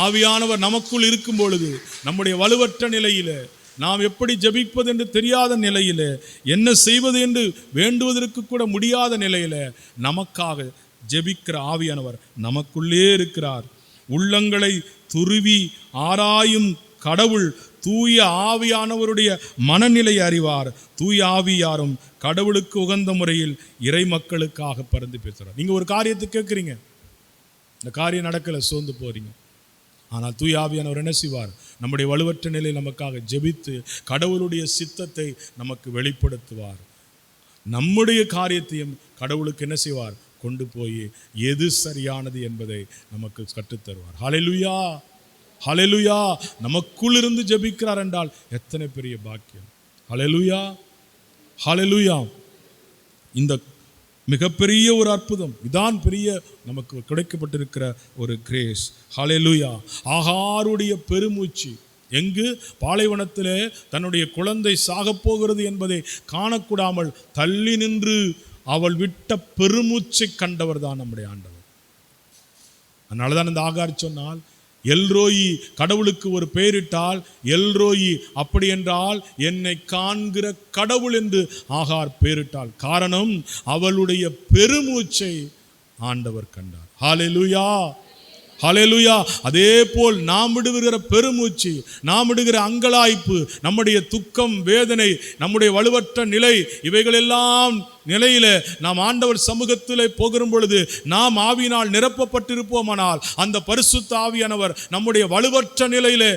ஆவியானவர் நமக்குள் இருக்கும் பொழுது, நம்முடைய வலுவற்ற நிலையிலே, நாம் எப்படி ஜெபிப்பது என்று தெரியாத நிலையிலே, என்ன செய்வது என்று வேண்டுவதற்கு கூட முடியாத நிலையிலே நமக்காக ஜெபிக்கிற ஆவியானவர் நமக்குள்ளே இருக்கிறார். உள்ளங்களை துருவி ஆராயும் கடவுள் தூய ஆவியானவருடைய மனநிலை அறிவார். தூய ஆவியாரும் கடவுளுக்கு உகந்த முறையில் இறை மக்களுக்காக பரிந்து பேசுகிறார். நீங்கள் ஒரு காரியத்தை கேட்குறீங்க, இந்த காரியம் நடக்கலை, சோர்ந்து போறீங்க. ஆனால் தூய ஆவியானவர் என்ன செய்வார்? நம்முடைய வலுவற்ற நிலையில் நமக்காக ஜெபித்து கடவுளுடைய சித்தத்தை நமக்கு வெளிப்படுத்துவார். நம்முடைய காரியத்தையும் கடவுளுக்கு என்ன செய்வார்? கொண்டு போய் எது சரியானது என்பதை நமக்கு கற்றுத்தருவார். ஹல்லேலூயா, ஹல்லேலூயா. நமக்குள் இருந்து ஜெபிக்கிறார் என்றால் எத்தனை பெரிய பாக்கியம். ஹல்லேலூயா, ஹல்லேலூயா. இந்த மிகப்பெரிய ஒரு அற்புதம், இதான் பெரிய நமக்கு கிடைக்கப்பட்டிருக்கிற ஒரு கிரேஸ். ஹல்லேலூயா. ஆகாருடைய பெருமூச்சு எங்கு? பாலைவனத்திலே தன்னுடைய குழந்தை சாகப் போகிறது என்பதை காணக்கூடாமல் தள்ளி நின்று அவள் விட்ட பெருமூச்சை கண்டவர் தான் நம்முடைய ஆண்டவர். அதனால தான் இந்த ஆகார் சொன்னால், எல்ரோயி, கடவுளுக்கு ஒரு பெயரிட்டால் எல்ரோயி, அப்படி என்றால் என்னை காண்கிற கடவுள் என்று ஆகார் பெயரிட்டாள். காரணம், அவளுடைய பெருமூச்சை ஆண்டவர் கண்டார். ஹல்லேலூயா, ஹல்லேலூயா. அதே போல் நாம் விடுகிற பெருமூச்சு, நாம் விடுகிற அங்கலாய்ப்பு, நம்முடைய துக்கம், வேதனை, நம்முடைய வலுவற்ற நிலை, இவைகளெல்லாம் நிலையில நாம் ஆண்டவர் சமூகத்திலே போகிற பொழுது நாம் ஆவியினால் நிரப்பப்பட்டிருப்போமானால் அந்த பரிசுத்த ஆவியானவர் நம்முடைய வலுவற்ற நிலையிலே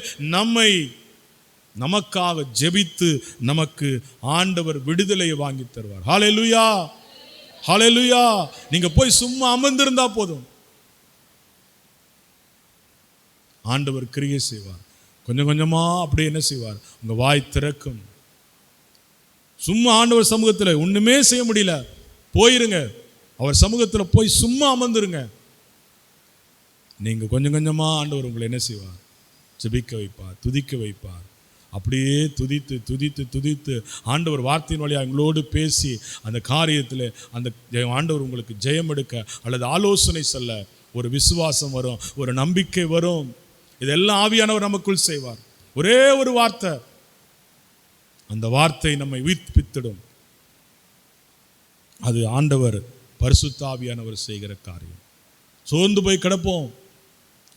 நமக்காக ஜெபித்து நமக்கு ஆண்டவர் விடுதலையை வாங்கி தருவார். ஹல்லேலூயா, ஹல்லேலூயா. நீங்க போய் சும்மா அமர்ந்திருந்தா போதும், ஆண்டவர் கிரியை செய்வார். கொஞ்சம் கொஞ்சமா அப்படியே என்ன செய்வார்? உங்க வாய் திறக்கும். சும்மா ஆண்டவர் சமூகத்தில் ஒண்ணுமே செய்ய முடியல, போயிருங்க. அவர் சமூகத்தில் போய் சும்மா அமர்ந்துருங்க. நீங்கள் கொஞ்சம் கொஞ்சமாக ஆண்டவர் உங்களை என்ன செய்வார்? ஜெபிக்க வைப்பார், துதிக்க வைப்பார். அப்படியே துதித்து துதித்து துதித்து ஆண்டவர் வார்த்தையின் வழியாக எங்களோடு பேசி அந்த காரியத்தில் அந்த ஆண்டவர் உங்களுக்கு ஜெயம் எடுக்க அல்லது ஆலோசனை சொல்ல ஒரு விசுவாசம் வரும், ஒரு நம்பிக்கை வரும். இதெல்லாம் ஆவியானவர் நமக்குள் செய்வார். ஒரே ஒரு வார்த்தை, அந்த வார்த்தை நம்மை உயிர்ப்பித்திடும். அது ஆண்டவர் பரிசுத்த ஆவியானவர் செய்கிற காரியம். சோர்ந்து போய் கிடப்போம்,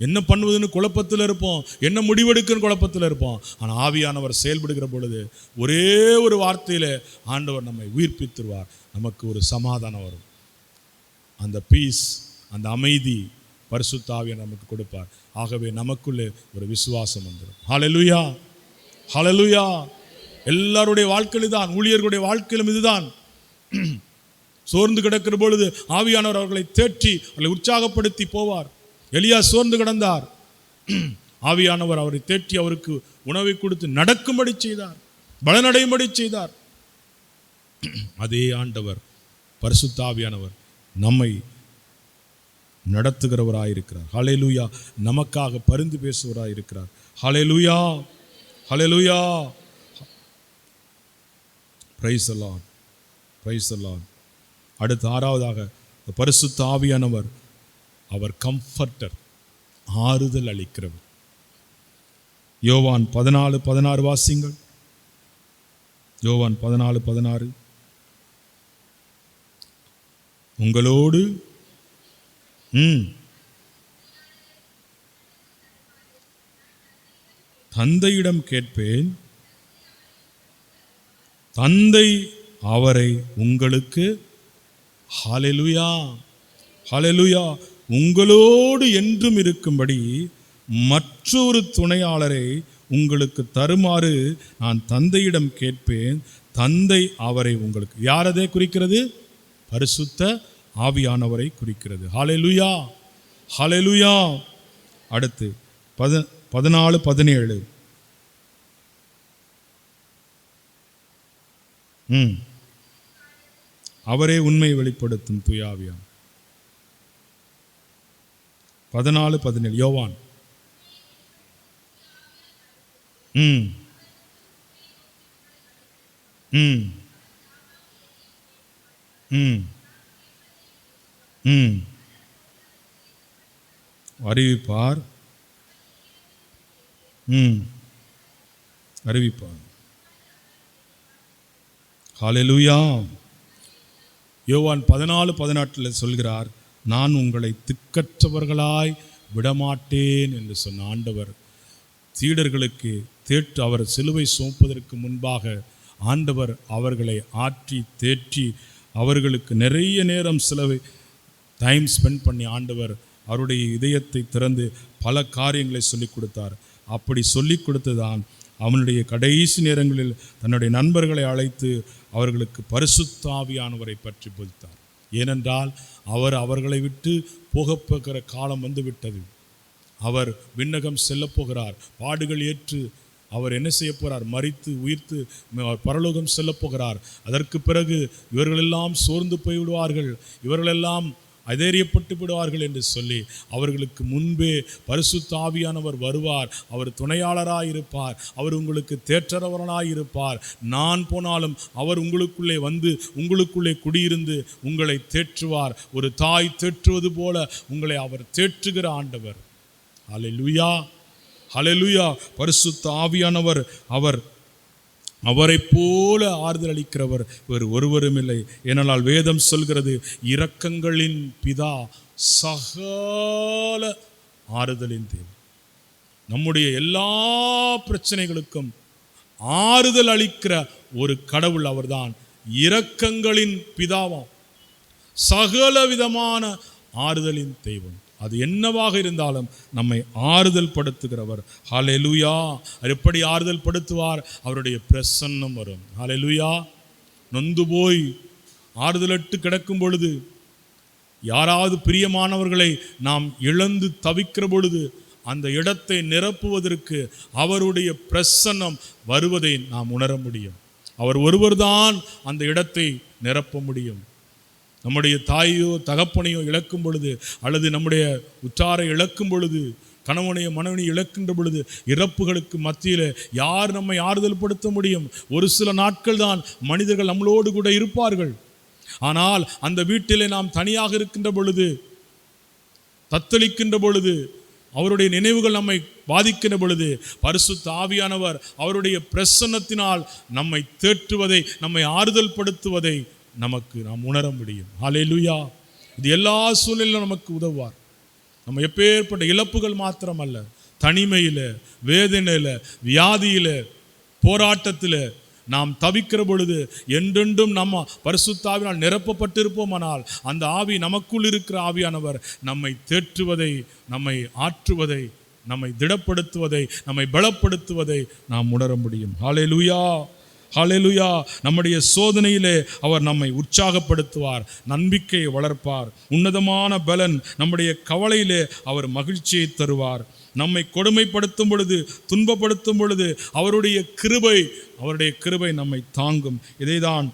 என்ன பண்ணுவதுன்னு குழப்பத்தில் இருப்போம், என்ன முடிவெடுக்குன்னு குழப்பத்தில் இருப்போம். ஆனால் ஆவியானவர் செயல்படுகிற பொழுது ஒரே ஒரு வார்த்தையில் ஆண்டவர் நம்மை உயிர்ப்பித்துருவார். நமக்கு ஒரு சமாதானம் வரும். அந்த பீஸ், அந்த அமைதி பரிசுத்த ஆவியானவர் நமக்கு கொடுப்பார். ஆகவே நமக்குள்ளே ஒரு விசுவாசம் வந்துடும். ஹல்லேலூயா, ஹல்லேலூயா. எல்லாருடைய வாழ்க்கையிலும் தான், ஊழியர்களுடைய வாழ்க்கையிலும் இதுதான். சோர்ந்து கிடக்கிற பொழுது ஆவியானவர் அவர்களை தேற்றி அவர்களை உற்சாகப்படுத்தி போவார். எலியா சோர்ந்து கிடந்தார், ஆவியானவர் அவரை தேற்றி அவருக்கு உணவை கொடுத்து நடக்கும்படி செய்தார், பலனடையும்படி செய்தார். அதே ஆண்டவர் பரிசுத்த ஆவியானவர் நம்மை நடத்துகிறவராயிருக்கிறார். ஹல்லேலூயா. நமக்காக பரிந்து பேசுவராயிருக்கிறார். Hallelujah, hallelujah. Praise the lord, praise the lord. அடுத்து ஆறாவதாக பரிசுத்த ஆவியானவர் அவர் கம்ஃபர்டர், ஆறுதல் அளிக்கிறவர். யோவான் 14:16 வாசிங்கள். யோவான் 14:16. உங்களோடு தந்தையிடம் கேட்பேன், தந்தை அவரை உங்களுக்கு, ஹல்லேலூயா, ஹல்லேலூயா, உங்களோடு என்றும் இருக்கும்படி மற்றொரு துணையாளரை உங்களுக்கு தருமாறு நான் தந்தையிடம் கேட்பேன், தந்தை அவரை உங்களுக்கு. யார் அதை குறிக்கிறது? பரிசுத்த ஆவியானவரை குறிக்கிறது. ஹல்லேலூயா, ஹல்லேலூயா. அடுத்து 14:17. அவரே உண்மை வெளிப்படுத்தும் தூய ஆவியானவர். 14:17 யோவான். அறிவிப்பார், அறிவிப்பார். ஹல்லேலூயா. யோவான் 14:18 சொல்கிறார், நான் உங்களை திக்கற்றவர்களாய் விடமாட்டேன் என்று சொன்ன ஆண்டவர் சீடர்களுக்கு அவர் சிலுவை சுமப்பதற்கு முன்பாக ஆண்டவர் அவர்களை ஆற்றி தேற்றி அவர்களுக்கு நிறைய நேரம் டைம் ஸ்பெண்ட் பண்ணி ஆண்டவர் அவருடைய இதயத்தை திறந்து பல காரியங்களை சொல்லிக் கொடுத்தார். அப்படி சொல்லிக் கொடுத்துதான் அவனுடைய கடைசி நேரங்களில் தன்னுடைய நண்பர்களை அழைத்து அவர்களுக்கு பரிசுத்த ஆவியானவரை பற்றி போதித்தார். ஏனென்றால் அவர்களை விட்டு போகிற காலம் வந்து விட்டது. அவர் விண்ணகம் செல்ல போகிறார், பாடுகள் ஏற்று அவர் என்ன செய்ய போகிறார்? மரித்து உயிர்த்து பரலோகம் செல்ல போகிறார். அதற்கு பிறகு இவர்களெல்லாம் சோர்ந்து போய்விடுவார்கள், இவர்களெல்லாம் அதேரியப்பட்டு விடுவார்கள் என்று சொல்லி அவர்களுக்கு முன்பே பரிசுத்த ஆவியானவர் வருவார். அவர் துணையாளராயிருப்பார், அவர் உங்களுக்கு தேற்றரவராயிருப்பார். நான் போனாலும் அவர் உங்களுக்குள்ளே வந்து உங்களுக்குள்ளே குடியிருந்து உங்களை தேற்றுவார். ஒரு தாய் தேற்றுவது போல உங்களை அவர் தேற்றுகிற ஆண்டவர். ஹல்லேலூயா, ஹல்லேலூயா. பரிசுத்த ஆவியானவர் அவரை போல ஆறுதல் அளிக்கிறவர் வேறு ஒருவரும் இல்லை. ஏனென்றால் வேதம் சொல்கிறது, இரக்கங்களின் பிதா, சகல ஆறுதலின் தேவன். நம்முடைய எல்லா பிரச்சனைகளுக்கும் ஆறுதல் அளிக்கிற ஒரு கடவுள் அவர்தான். இரக்கங்களின் பிதாவாம், சகல விதமான ஆறுதலின் தெய்வம். அது என்னவாக இருந்தாலும் நம்மை ஆறுதல் படுத்துகிறவர். ஹல்லேலூயா. எப்படி ஆறுதல் படுத்துவார்? அவருடைய பிரசன்னம் வரும். ஹல்லேலூயா. நொந்து போய் ஆறுதலட்டு கிடக்கும் பொழுது, யாராவது பிரியமானவர்களை நாம் இழந்து தவிக்கிற பொழுது அந்த இடத்தை நிரப்புவதற்கு அவருடைய பிரசன்னம் வருவதை நாம் உணர முடியும். அவர் ஒருவர்தான் அந்த இடத்தை நிரப்ப முடியும். நம்முடைய தாயோ தகப்பனையோ இழக்கும் பொழுது, அல்லது நம்முடைய உற்றாரை இழக்கும் பொழுது, கணவனையோ மனைவியை இழக்கின்ற பொழுது, இறப்புகளுக்கு மத்தியில் யார் நம்மை ஆறுதல் படுத்த முடியும்? ஒரு சில நாட்கள் தான் மனிதர்கள் நம்மளோடு கூட இருப்பார்கள். ஆனால் அந்த வீட்டிலே நாம் தனியாக இருக்கின்ற பொழுது, தத்தளிக்கின்ற பொழுது, அவருடைய நினைவுகள் நம்மை பாதிக்கின்ற பொழுது, பரிசுத்த ஆவியானவர் அவருடைய பிரசன்னத்தினால் நம்மை தேற்றுவதை, நம்மை ஆறுதல் படுத்துவதை நாம் உணர முடியும். ஹல்லேலூயா. இது எல்லா சூழ்நிலையிலும் நமக்கு உதவுவார். நம்ம எப்பேற்பட்ட இழப்புகள் மாத்திரமல்ல, தனிமையில், வேதனையில், வியாதியில், போராட்டத்தில் நாம் தவிக்கிற பொழுது என்றென்றும் நம்ம பரிசுத்த ஆவியால் நிரப்பப்பட்டிருப்போமானால், அந்த ஆவி நமக்குள் இருக்கிற ஆவியானவர் நம்மை தேற்றுவதை, நம்மை ஆற்றுவதை, நம்மை திடப்படுத்துவதை, நம்மை பலப்படுத்துவதை நாம் உணர முடியும். ஹல்லேலூயா, ஹல்லேலூயா. நம்முடைய சோதனையிலே அவர் நம்மை உற்சாகப்படுத்துவார், நம்பிக்கையை வளர்ப்பார், உன்னதமான பலன். நம்முடைய கவலையிலே அவர் மகிழ்ச்சியை தருவார். நம்மை கொடுமைப்படுத்தும் பொழுது, துன்பப்படுத்தும் பொழுது அவருடைய கிருபை நம்மை தாங்கும். இதைதான்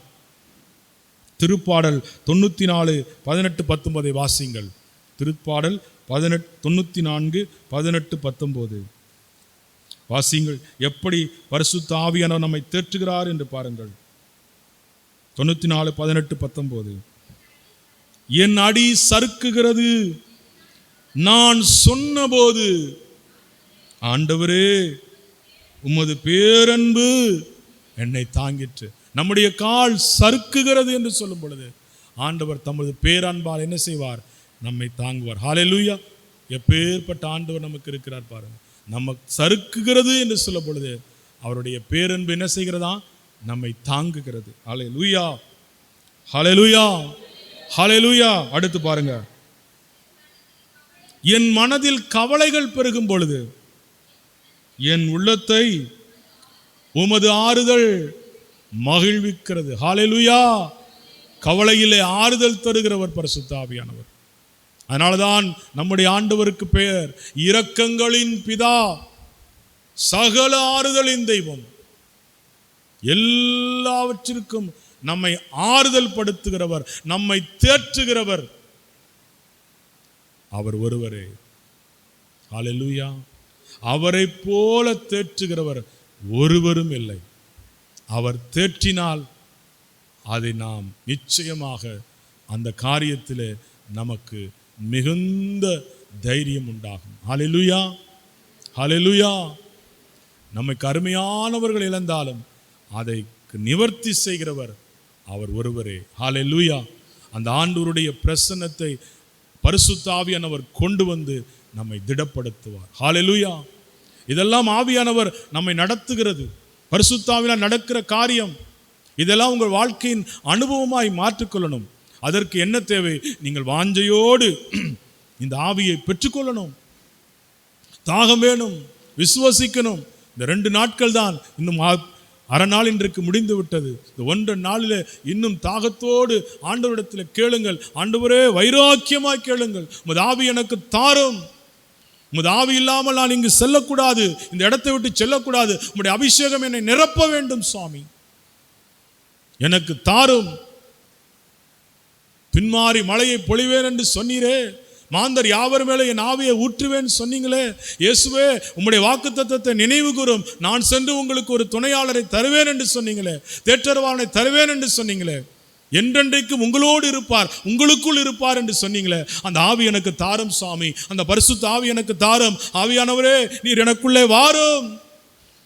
திருப்பாடல் 94:18-19 வாசிங்கள். திருப்பாடல் 94:18-19 வாசிங்கள். எப்படி பரிசுத்த ஆவியானவர் நம்மை தேற்றுகிறார் என்று பாருங்கள். 94:18-19. என் அடி சறுக்குகிறது, நான் சொன்னபோது ஆண்டவரே உமது பேரன்பு என்னை தாங்கிற்று. நம்முடைய கால் சறுக்குகிறது என்று சொல்லும் பொழுது ஆண்டவர் தமது பேரன்பால் என்ன செய்வார்? நம்மை தாங்குவார். ஹல்லேலூயா. எப்பேற்பட்ட ஆண்டவர் நமக்கு இருக்கிறார் பாருங்க. நம்ம சறுக்குகிறது என்று சொல்லும் பொழுது அவருடைய பேரன்பு என்ன செய்கிறதா? நம்மை தாங்குகிறது. ஹல்லேலூயா, ஹல்லேலூயா, ஹல்லேலூயா. அடுத்து பாருங்க. என் மனதில் கவலைகள் பெருகும் பொழுது என் உள்ளத்தை உமது ஆறுதல் மகிழ்விக்கிறது. ஹல்லேலூயா. கவலையிலே ஆறுதல் தருகிறவர் பரிசுத்த ஆவியானவர். அதனால்தான் நம்முடைய ஆண்டவருக்கு பெயர் இரக்கங்களின் பிதா, சகல ஆறுதலின் தெய்வம். எல்லாவற்றிற்கும் நம்மை ஆறுதல் படுத்துகிறவர், நம்மை தேற்றுகிறவர் அவர் ஒருவரே. ஹல்லேலூயா. அவரை போல தேற்றுகிறவர் ஒருவரும் இல்லை. அவர் தேற்றினால் அதை நாம் நிச்சயமாக அந்த காரியத்தில் நமக்கு மிகுந்த தைரியம் உண்டாகும். ஹல்லேலூயா, ஹல்லேலூயா. நமக்கு அருமையானவர்கள் இழந்தாலும் அதை நிவர்த்தி செய்கிறவர் அவர் ஒருவரே. ஹல்லேலூயா. அந்த ஆண்டவருடைய பிரசன்னத்தை பரிசுத்த ஆவியானவர் கொண்டு வந்து நம்மை திடப்படுத்துவார். ஹல்லேலூயா. இதெல்லாம் ஆவியானவர் நம்மை நடத்துகிறது, பரிசுத்த ஆவியானவர் நடக்கிற காரியம். இதெல்லாம் உங்கள் வாழ்க்கையின் அனுபவமாய் மாற்றிக்கொள்ளணும். அதற்கு என்ன தேவை? நீங்கள் வாஞ்சையோடு இந்த ஆவியை பெற்றுக்கொள்ளணும். தாகம் வேணும், விசுவசிக்கணும். இந்த 2 நாட்கள் தான், இன்னும் அரை நாள் இன்றைக்கு முடிந்து விட்டது. இந்த 1 நாளில் இன்னும் தாகத்தோடு ஆண்டவரிடத்தில் கேளுங்கள். ஆண்டவரே, வைராக்கியமாய் கேளுங்கள். உமது ஆவி எனக்கு தாரும். உமது ஆவி இல்லாமல் நான் இங்கு செல்லக்கூடாது, இந்த இடத்தை விட்டு செல்லக்கூடாது. உம்முடைய அபிஷேகம் என்னை நிரப்ப வேண்டும் சுவாமி, எனக்கு தாரும். பின்மாறி மழையை பொழிவேன் என்று சொன்னீரே, மாந்தர் யாவர் மேலே என் ஆவியை ஊற்றுவேன் சொன்னீங்களே. இயேசுவே, உம்முடைய வாக்குத்தத்தத்தை நினைவு கூறும். நான் சென்று உங்களுக்கு ஒரு துணையாளரை தருவேன் என்று சொன்னீங்களே, தேற்றரவாளனை தருவேன் என்று சொன்னீங்களே, என்றென்றைக்கும் உங்களோடு இருப்பார், உங்களுக்குள் இருப்பார் என்று சொன்னீங்களே. அந்த ஆவி எனக்கு தாரும் சுவாமி, அந்த பரிசுத்த ஆவி எனக்கு தாரும். ஆவியானவரே, நீர் எனக்குள்ளே வாரும்.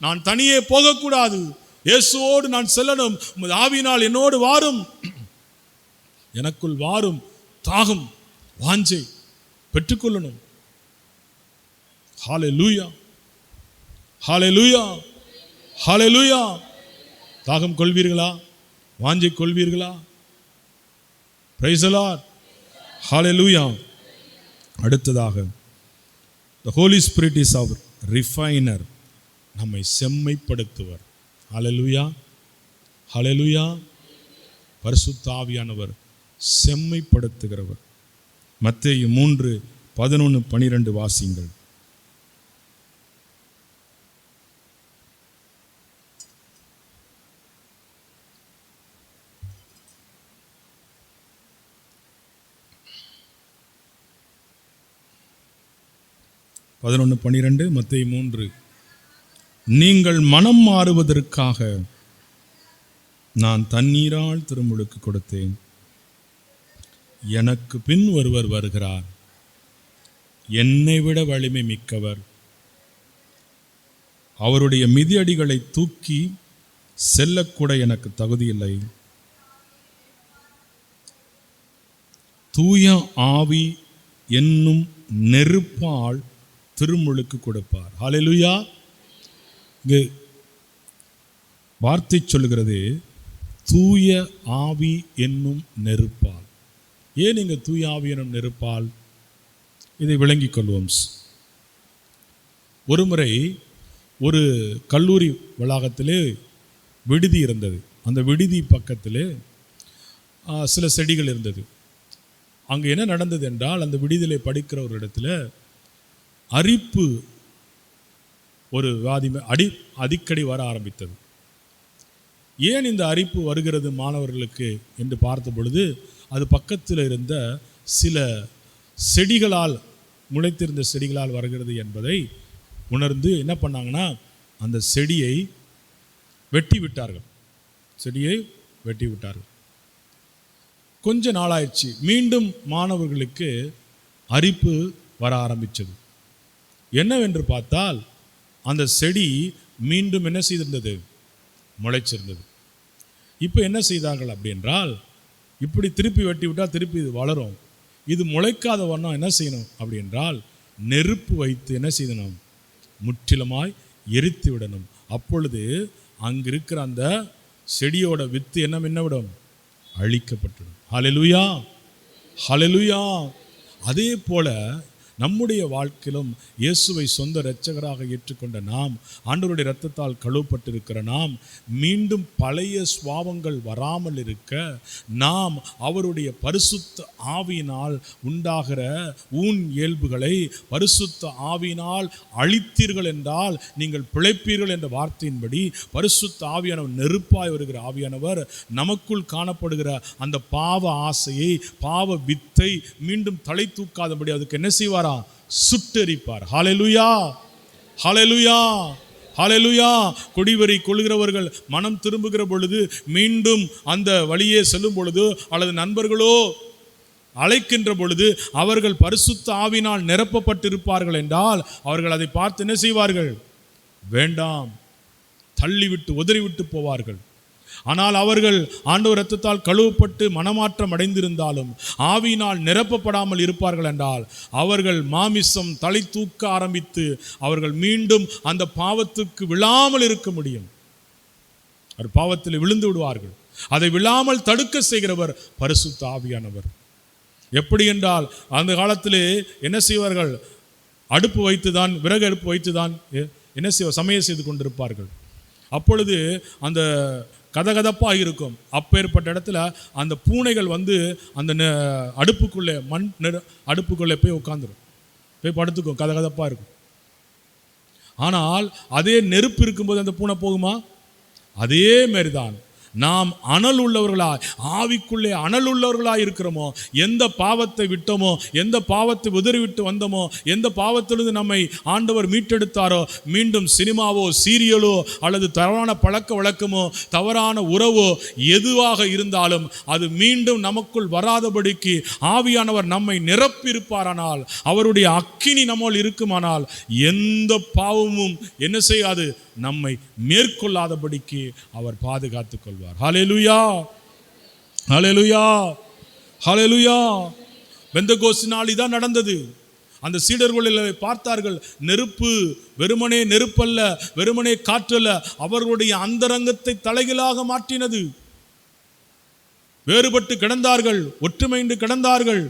நான் தனியே போகக்கூடாது, இயேசுவோடு நான் செல்லணும். உமது ஆவியினால் என்னோடு வாரும், எனக்குள் வாரும். தாகம், வாஞ்சை பெற்றுக்கொள்ளணும். ஹல்லேலூயா, ஹல்லேலூயா, ஹல்லேலூயா. தாகம் கொள்வீர்களா? வாஞ்சை கொள்வீர்களா? பிரைஸ் தி லார்ட், ஹல்லேலூயா. அடுத்ததாக, the Holy Spirit is our refiner, நம்மை செம்மைப்படுத்துவர். ஹல்லேலூயா, ஹல்லேலூயா. பரிசுத்த ஆவியானவர் செம்மைப்படுத்துகிறவர். மத்தேயு 3:11-12 வாசிங்கள். 11:12 மத்தேயு 3. நீங்கள் மனம் மாறுவதற்காக நான் தண்ணீரால் திருமுழுக்கு கொடுத்தேன். எனக்கு பின் ஒருவர் வருகிறார், என்னை விட வலிமை மிக்கவர். அவருடைய மிதியடிகளை தூக்கி செல்லக்கூட எனக்கு தகுதியில்லை. தூய ஆவி என்னும் நெருப்பால் திருமுழுக்கு கொடுப்பார். ஹல்லேலூயா. இங்கு வார்த்தை சொல்கிறது தூய ஆவி என்னும் நெருப்பால். ஏன் இங்கு தூய ஆவி என்னும் நெருப்பால்? இதை விளங்கிக் கொள்வோம். ஒருமுறை ஒரு கல்லூரி வளாகத்திலே விடுதி இருந்தது. அந்த விடுதி பக்கத்திலே சில செடிகள் இருந்தது. அங்கே என்ன நடந்தது என்றால், அந்த விடுதியிலே படிக்கிற ஒரு இடத்துல அரிப்பு ஒரு வியாதி அடிக்கடி வர ஆரம்பித்தது. ஏன் இந்த அரிப்பு வருகிறது மாணவர்களுக்கு என்று பார்த்த பொழுது, அது பக்கத்தில் இருந்த சில செடிகளால், முளைத்திருந்த செடிகளால் வருகிறது என்பதை உணர்ந்து என்ன பண்ணாங்கன்னா, அந்த செடியை வெட்டி விட்டார்கள். செடியை வெட்டி விட்டார்கள். கொஞ்ச நாளாயிடுச்சு, மீண்டும் மாணவர்களுக்கு அரிப்பு வர ஆரம்பித்தது. என்னவென்று பார்த்தால், அந்த செடி மீண்டும் என்ன செய்திருந்தது? முளைச்சிருந்தது. இப்போ என்ன செய்தார்கள் அப்படின்றால், இப்படி திருப்பி வெட்டி விட்டால் திருப்பி இது வளரும். இது முளைக்காத வண்ணம் என்ன செய்யணும் அப்படின்றால், நெருப்பு வைத்து என்ன செய்யணும்? முற்றிலுமாய் எரித்து விடணும். அப்பொழுது அங்கு இருக்கிற அந்த செடியோட வித்து என்ன விடும்? அழிக்கப்பட்டுடும். ஹல்லேலூயா, ஹல்லேலூயா. அதே போல நம்முடைய வாழ்க்கையிலும் இயேசுவை சொந்த இரட்சகராக ஏற்றுக்கொண்ட நாம், ஆண்டவருடைய இரத்தத்தால் கழுவப்பட்டிருக்கிற நாம், மீண்டும் பழைய சுபாவங்கள் வராமல் இருக்க நாம் அவருடைய பரிசுத்த ஆவியினால் உண்டாகிற ஊன் இயல்புகளை பரிசுத்த ஆவியினால் அழித்தீர்கள் என்றால் நீங்கள் பிழைப்பீர்கள் என்ற வார்த்தையின்படி பரிசுத்த ஆவியானவர், நெருப்பாய் வருகிற ஆவியானவர், நமக்குள் காணப்படுகிற அந்த பாவ ஆசையை, பாவ வித்தை மீண்டும் தலை தூக்காதபடி அதுக்கு என்ன செய்வார்? சுட்டெரிப்பார். ஹல்லேலூயா, ஹல்லேலூயா, ஹல்லேலூயா. கொடிவெறி கொள்கிறவர்கள் மனம் திரும்புகிற பொழுது, மீண்டும் அந்த வழியே செல்லும் பொழுது, அல்லது நண்பர்களோ அழைக்கின்ற பொழுது அவர்கள் பரிசுத்த ஆவியினால் நிரப்பப்பட்டிருப்பார்கள் என்றால் அவர்கள் அதை பார்த்து என்ன செய்வார்கள்? வேண்டாம், தள்ளிவிட்டு உதறிவிட்டு போவார்கள். ஆனால் அவர்கள் ஆண்டவர் இரத்தத்தால் கழுவப்பட்டு மனமாற்றம் அடைந்திருந்தாலும் ஆவியினால் நிரப்பப்படாமல் இருப்பார்கள் என்றால் அவர்கள் மாமிசம் தலை தூக்க ஆரம்பித்து அவர்கள் மீண்டும் அந்த பாவத்துக்கு விழாமல் இருக்க முடியும். அவர் பாவத்தில் விழுந்து விடுவார்கள். அதை விழாமல் தடுக்க செய்கிறவர் பரிசுத்த ஆவியானவர். எப்படி என்றால், அந்த காலத்திலே என்ன செய்வார்கள்? அடுப்பு வைத்துதான், விறகு அடுப்பு வைத்துதான் என்ன செய்வார்? சமையல் செய்து கொண்டிருப்பார்கள். அப்பொழுது அந்த கதகதப்பாக இருக்கும். அப்பேற்பட்ட இடத்துல அந்த பூனைகள் வந்து அந்த அடுப்புக்குள்ளே, மண் அடுப்புக்குள்ளே போய் உட்காந்துரும், போய் படுத்துக்கும், கதகதப்பாக இருக்கும். ஆனால் அதே நெருப்பு இருக்கும்போது அந்த பூனை போகுமா? அதே மாதிரிதான் நாம் அனல் உள்ளவர்களாய், ஆவிக்குள்ளே அனல் உள்ளவர்களாய் இருக்கிறோமோ, எந்த பாவத்தை விட்டோமோ, எந்த பாவத்தை உதறிவிட்டு வந்தோமோ, எந்த பாவத்திலிருந்து நம்மை ஆண்டவர் மீட்டெடுத்தாரோ, மீண்டும் சினிமாவோ சீரியலோ அல்லது தவறான பழக்க வழக்கமோ தவறான உறவோ எதுவாக இருந்தாலும் அது மீண்டும் நமக்குள் வராதபடிக்கு ஆவியானவர் நம்மை நிரப்பியிருப்பாரானால், அவருடைய அக்கினி நம்மால் இருக்குமானால் எந்த பாவமும் என்ன செய்யாது? நம்மை மேற்கொள்ளாதபடிக்கு அவர் பாதுகாத்துக் கொள்வார். ஹல்லேலூயா, ஹல்லேலூயா, ஹல்லேலூயா. பெந்தெகோஸ்து நாள் இதான் நடந்தது. அந்த சீடர்களை பார்த்தார்கள். நெருப்பு வெறுமனே நெருப்பல்ல, வெறுமனே காற்றல்ல, அவர்களுடைய அந்தரங்கத்தை தலைகளாக மாற்றினது. வேறுபட்டு கிடந்தார்கள், ஒற்றுமையின்றி கிடந்தார்கள்.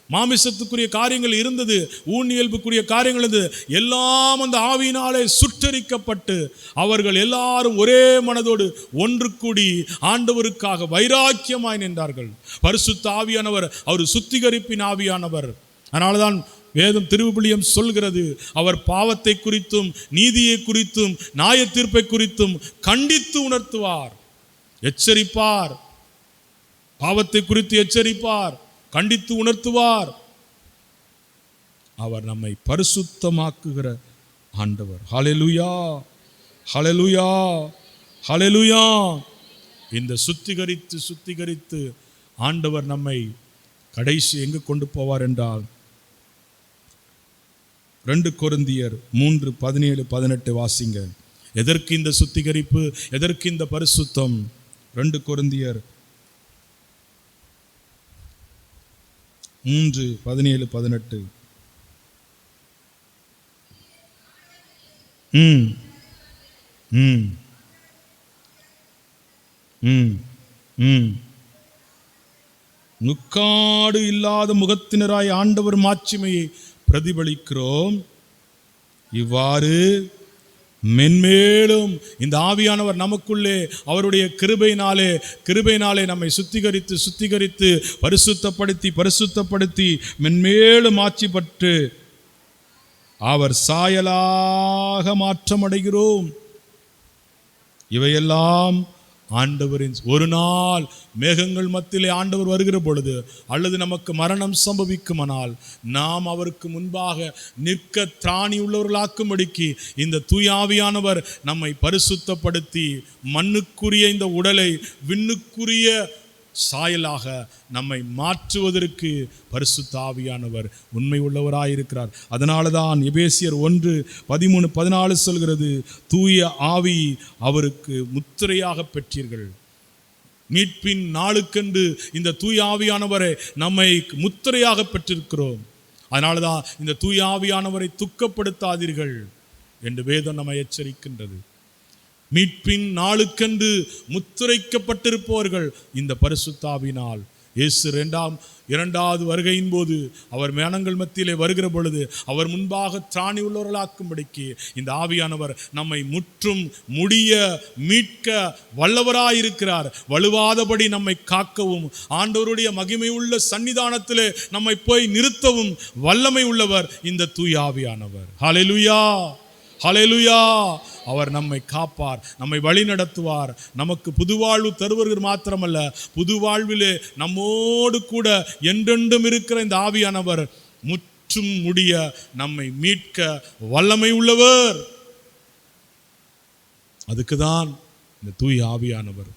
மாமிசத்துக்குரிய காரியங்கள் இருந்தது, ஊன் இயல்புக்குரிய காரியங்கள் இருந்தது. எல்லாம் அந்த ஆவியினாலே சுட்டரிக்கப்பட்டு அவர்கள் எல்லாரும் ஒரே மனதோடு ஒன்று கூடி ஆண்டவருக்காக வைராக்கியமாய் நின்றார்கள். பரிசுத்த ஆவியானவர் அவர் சுத்திகரிப்பின் ஆவியானவர். அதனால்தான் வேதம் திருவிபிலியம் சொல்கிறது, அவர் பாவத்தை குறித்தும் நீதியை குறித்தும் நியாய தீர்ப்பை குறித்தும் கண்டித்து உணர்த்துவார், எச்சரிப்பார். பாவத்தை குறித்து எச்சரிப்பார், கண்டித்து உணர்த்துவார். அவர் நம்மை பரிசுத்தமாக்குகிற ஆண்டவர். ஹல்லேலூயா, ஹல்லேலூயா, ஹல்லேலூயா. இந்த சுத்திகரித்து ஆண்டவர் நம்மை கடைசி எங்கு கொண்டு போவார் என்றால் 2 கொரிந்தியர் 3:17-18 வாசிங்க. எதற்கு இந்த சுத்திகரிப்பு, எதற்கு இந்த பரிசுத்தம்? 2 கொரிந்தியர் 3:17-18. முக்காடு இல்லாத முகத்தினராய் ஆண்டவர் மாட்சிமையை பிரதிபலிக்கிறோம். இவ்வாறு மென்மேலும் இந்த ஆவியானவர் நமக்குள்ளே அவருடைய கிருபையினாலே நம்மை சுத்திகரித்து பரிசுத்தப்படுத்தி மென்மேலும் ஆட்சி பற்று அவர் சாயலாக மாற்றமடைகிறோம். இவையெல்லாம் ஆண்டவரின் ஒரு நாள் மேகங்கள் மத்தியிலே ஆண்டவர் வருகிற பொழுது, அல்லது நமக்கு மரணம் சம்பவிக்குமானால் நாம் அவருக்கு முன்பாக நிற்க திராணி உள்ளவர்களாக்கும்படிக்கு இந்த தூயாவியானவர் நம்மை பரிசுத்தப்படுத்தி மண்ணுக்குரிய இந்த உடலை விண்ணுக்குரிய சாயலாக நம்மை மாற்றுவதற்கு பரிசுத்த ஆவியானவர் உண்மை உள்ளவராயிருக்கிறார். அதனால தான் எபேசியர் 1:13-14 சொல்கிறது, தூய ஆவி அவருக்கு முத்திரையாக பெற்றீர்கள். மீட்பின் நாளுக்கென்று இந்த தூய ஆவியானவரை நம்மை முத்திரையாக பெற்றிருக்கிறோம். அதனால தான் இந்த தூய ஆவியானவரை துக்கப்படுத்தாதீர்கள் என்று வேதம் நம்மை எச்சரிக்கின்றது. மீட்பின் நாளுக்கென்று முத்திரைக்கப்பட்டிருப்பவர்கள் இந்த பரிசுத்த ஆவியினால். இயேசு இரண்டாவது வருகையின் போது அவர் மேனங்கள் மத்தியிலே வருகிற பொழுது அவர் முன்பாக திராணி உள்ளவர்களாக்கும்படிக்கு இந்த ஆவியானவர் நம்மை முற்றும் முடிய மீட்க வல்லவராயிருக்கிறார். வலுவாதபடி நம்மை காக்கவும் ஆண்டவருடைய மகிமை உள்ள சன்னிதானத்திலே நம்மை போய் நிறுத்தவும் வல்லமை உள்ளவர் இந்த தூய ஆவியானவர். ஹல்லேலூயா, ஹல்லேலூயா. அவர் நம்மை காப்பார், நம்மை வழி நடத்துவார், நமக்கு புதுவாழ்வு தருவர்கள் மாத்திரமல்ல, புதுவாழ்விலே நம்மோடு கூட என்றென்றும் இருக்கிற இந்த ஆவியானவர் முற்றும் முடிய நம்மை மீட்க வல்லமை உள்ளவர். அதுக்குதான் இந்த தூய ஆவியானவர்.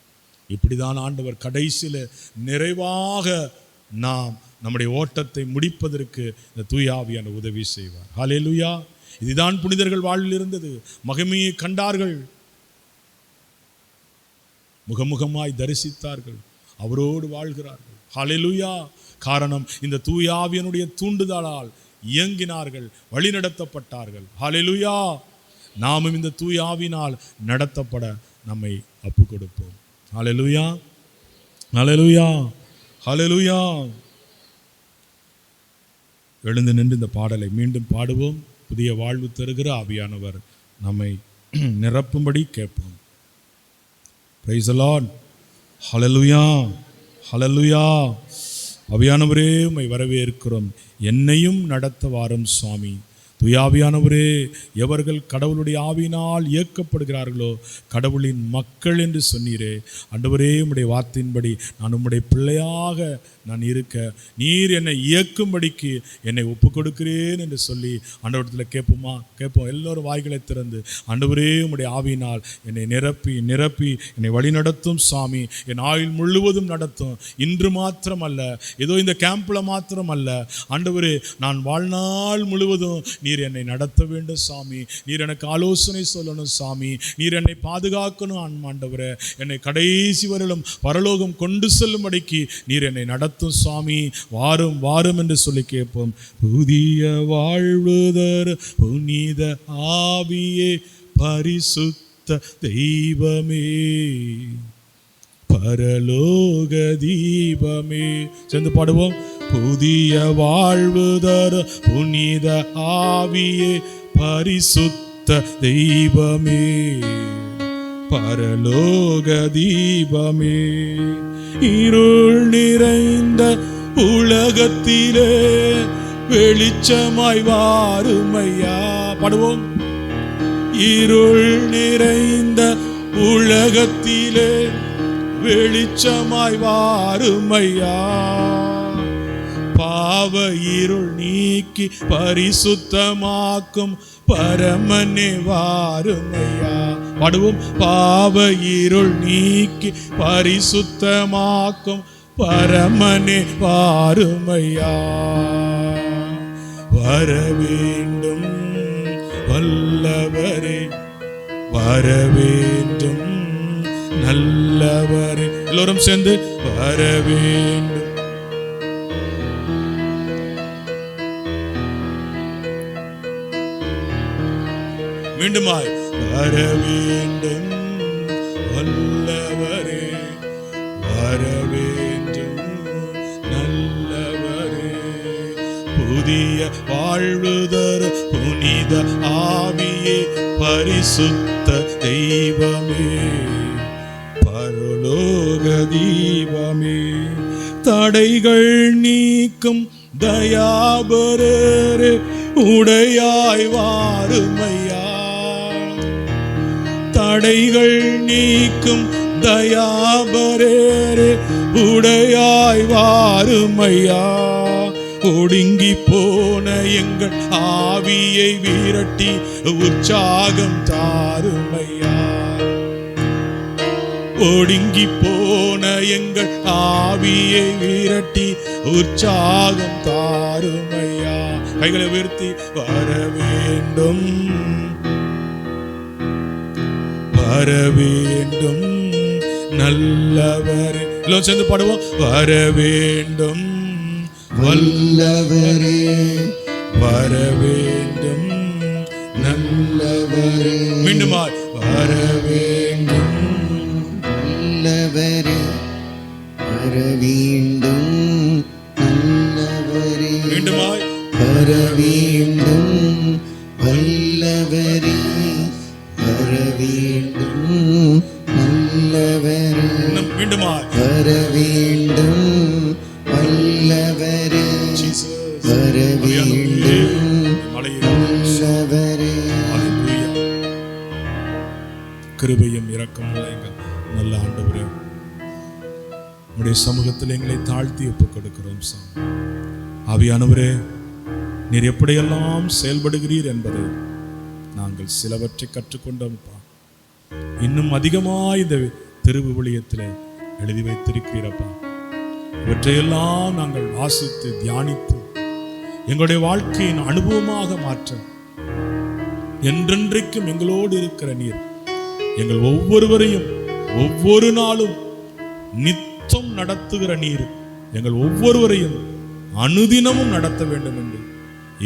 இப்படிதான் ஆண்டவர் கடைசியில் நிறைவாக நாம் நம்முடைய ஓட்டத்தை முடிப்பதற்கு இந்த தூய ஆவியானவர் உதவி செய்வார். ஹல்லேலூயா. இதுதான் புனிதர்கள் வாழ்வில் இருந்தது. மகிமையை கண்டார்கள், முகமுகமாய் தரிசித்தார்கள், அவரோடு வாழ்கிறார்கள். ஹல்லேலூயா. காரணம், இந்த தூய ஆவியனுடைய தூண்டுதலால் இயங்கினார்கள், வழிநடத்தப்பட்டார்கள். ஹல்லேலூயா. நாமும் இந்த தூய ஆவியினால் நடத்தப்பட நம்மை ஒப்பு கொடுப்போம். ஹல்லேலூயா, ஹல்லேலூயா, ஹல்லேலூயா. எழுந்து நின்று இந்த பாடலை மீண்டும் பாடுவோம். புதிய வாழ்வு தருகிற ஆவியானவர் நம்மை நிரப்பும்படி கேட்போம். Praise the lord. Hallelujah, hallelujah. ஆவியானவரே உம்மை வரவேற்கிறோம். என்னையும் நடத்த வாரும் சுவாமி. தூயாவியானவரே, எவர்கள் கடவுளுடைய ஆவியினால் இயக்கப்படுகிறார்களோ கடவுளின் மக்கள் என்று சொன்னீரே. ஆண்டவரே, உம்முடைய வார்த்தையின்படி நான் உம்முடைய பிள்ளையாக நான் இருக்க நீர் என்னை இயக்கும்படிக்கு என்னை ஒப்பு கொடுக்கிறேன் என்று சொல்லி ஆண்டவரத்தில் கேட்போம். எல்லோரும் வாய்களை திறந்து, ஆண்டவரே உம்முடைய ஆவியினால் என்னை நிரப்பி என்னை வழி நடத்தும் சாமி. என் ஆயுள் முழுவதும் நடத்தும். இன்று மாத்திரம் அல்ல, ஏதோ இந்த கேம்பில் மாத்திரம் அல்ல ஆண்டவரே, நான் வாழ்நாள் முழுவதும் நீர் என்னை நடத்த வேண்டும் சாமி. நீர் எனக்கு ஆலோசனை சொல்லணும் சாமி. நீர் என்னை பாதுகாக்கணும் ஆண்டவரே. என்னை கடைசி வரலும் பரலோகம் கொண்டு செல்லும்படிக்கு நீர் என்னை நடத்தும் சுவாமி. வாரும் வாரும் என்று சொல்லி கேட்போம். புதிய வாழ்வுதர் புனித ஆவியே, பரிசுத்த தெய்வமே, பரலோக தீபமே. சேர்ந்து பாடுவோம். புதிய வாழ்வுதர் புனித ஆவியே, பரிசுத்த தெய்வமே, பரலோக தீபமே. இருள் நிறைந்த உலகத்திலே வெளிச்சமாய் வாருமையா. பாடுவோம். இருள் நிறைந்த உலகத்திலே வெளிச்சமாய் வாருமையா. பாவ இருள் நீக்கி பரிசுத்தமாக்கும் பரமனே வாருமையா. பாடுவோம். பாவ இருள் நீக்கி பரிசுத்தமாக்கும் பரமனே வாருமையா. வரவேண்டும் வல்லவரே, வரவேண்டும் நல்லவரே. எல்லோரும் சேர்ந்து வரவேண்டும். மீண்டுமாய் வரவேண்டும் வல்லவரே, வரவேண்டும் நல்லவரே. புதிய வாழ்வுதர் புனித ஆவியே, பரிசுத்த தெய்வமே, பரலோக தீபமே, தடைகள் நீக்கும் தயாபரரே, உடையாய் வாருமையா. தடைகள் நீக்கும் தயாபரரே, உடையாய் வாருமையா. ஒடுங்கி போன எங்கள் ஆவியை விரட்டி உற்சாகம் தாருமையா. ஒடுங்கி போன எங்கள் ஆவியை விரட்டி உற்சாகம் தாருமையா. கைகளை உயர்த்தி வரவேண்டும் வரவேண்டும் நல்லவரே. எல்லோரும் சேர்ந்து பாடுவோம். வரவேண்டும் வல்லவரே, வரவேண்டும் நல்லவரே. மீண்டுமாய் வரவேண்டும் நல்லவரே, வரவேண்டும் நல்லவரே. மீண்டுமாய் வரவேண்டும் வல்லவரே, வரவேண்டும் நல்லவரே. மீண்டுமாய் வரவேண்டும் வல்லவரே, வரவேண்டும் நல்லவரே. கிருபையும் இரக்கமுள்ள எங்கள் நல்ல ஆண்டவரே, உம்முடைய சமூகத்தில் எங்களை தாழ்த்தி ஒப்புக் கொடுக்கிறோம் சாமி. ஆவியானவரே, நீர் எப்படியெல்லாம் செயல்படுகிறீர் என்பதை நாங்கள் சிலவற்றை கற்றுக்கொண்டோம்ப்பா. இன்னும் அதிகமாய் இந்த திருவிவிலியத்திலே எழுதி வைத்திருக்கிறீரப்பா. இவற்றையெல்லாம் நாங்கள் வாசித்து தியானித்து எங்களுடைய வாழ்க்கையின் அனுபவமாக மாற்ற என்றென்றைக்கும் எங்களோடு இருக்கிற நீர் எங்கள் ஒவ்வொருவரையும் ஒவ்வொரு நாளும் நித்தம் நடத்துகிற நீர் எங்கள் ஒவ்வொருவரையும் அனுதினமும் நடத்த வேண்டும் என்று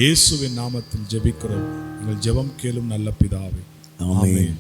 இயேசுவின் நாமத்தில் ஜெபிக்கிறோம். எங்கள் ஜெபம் கேளும் நல்ல பிதாவே, ஆமென்.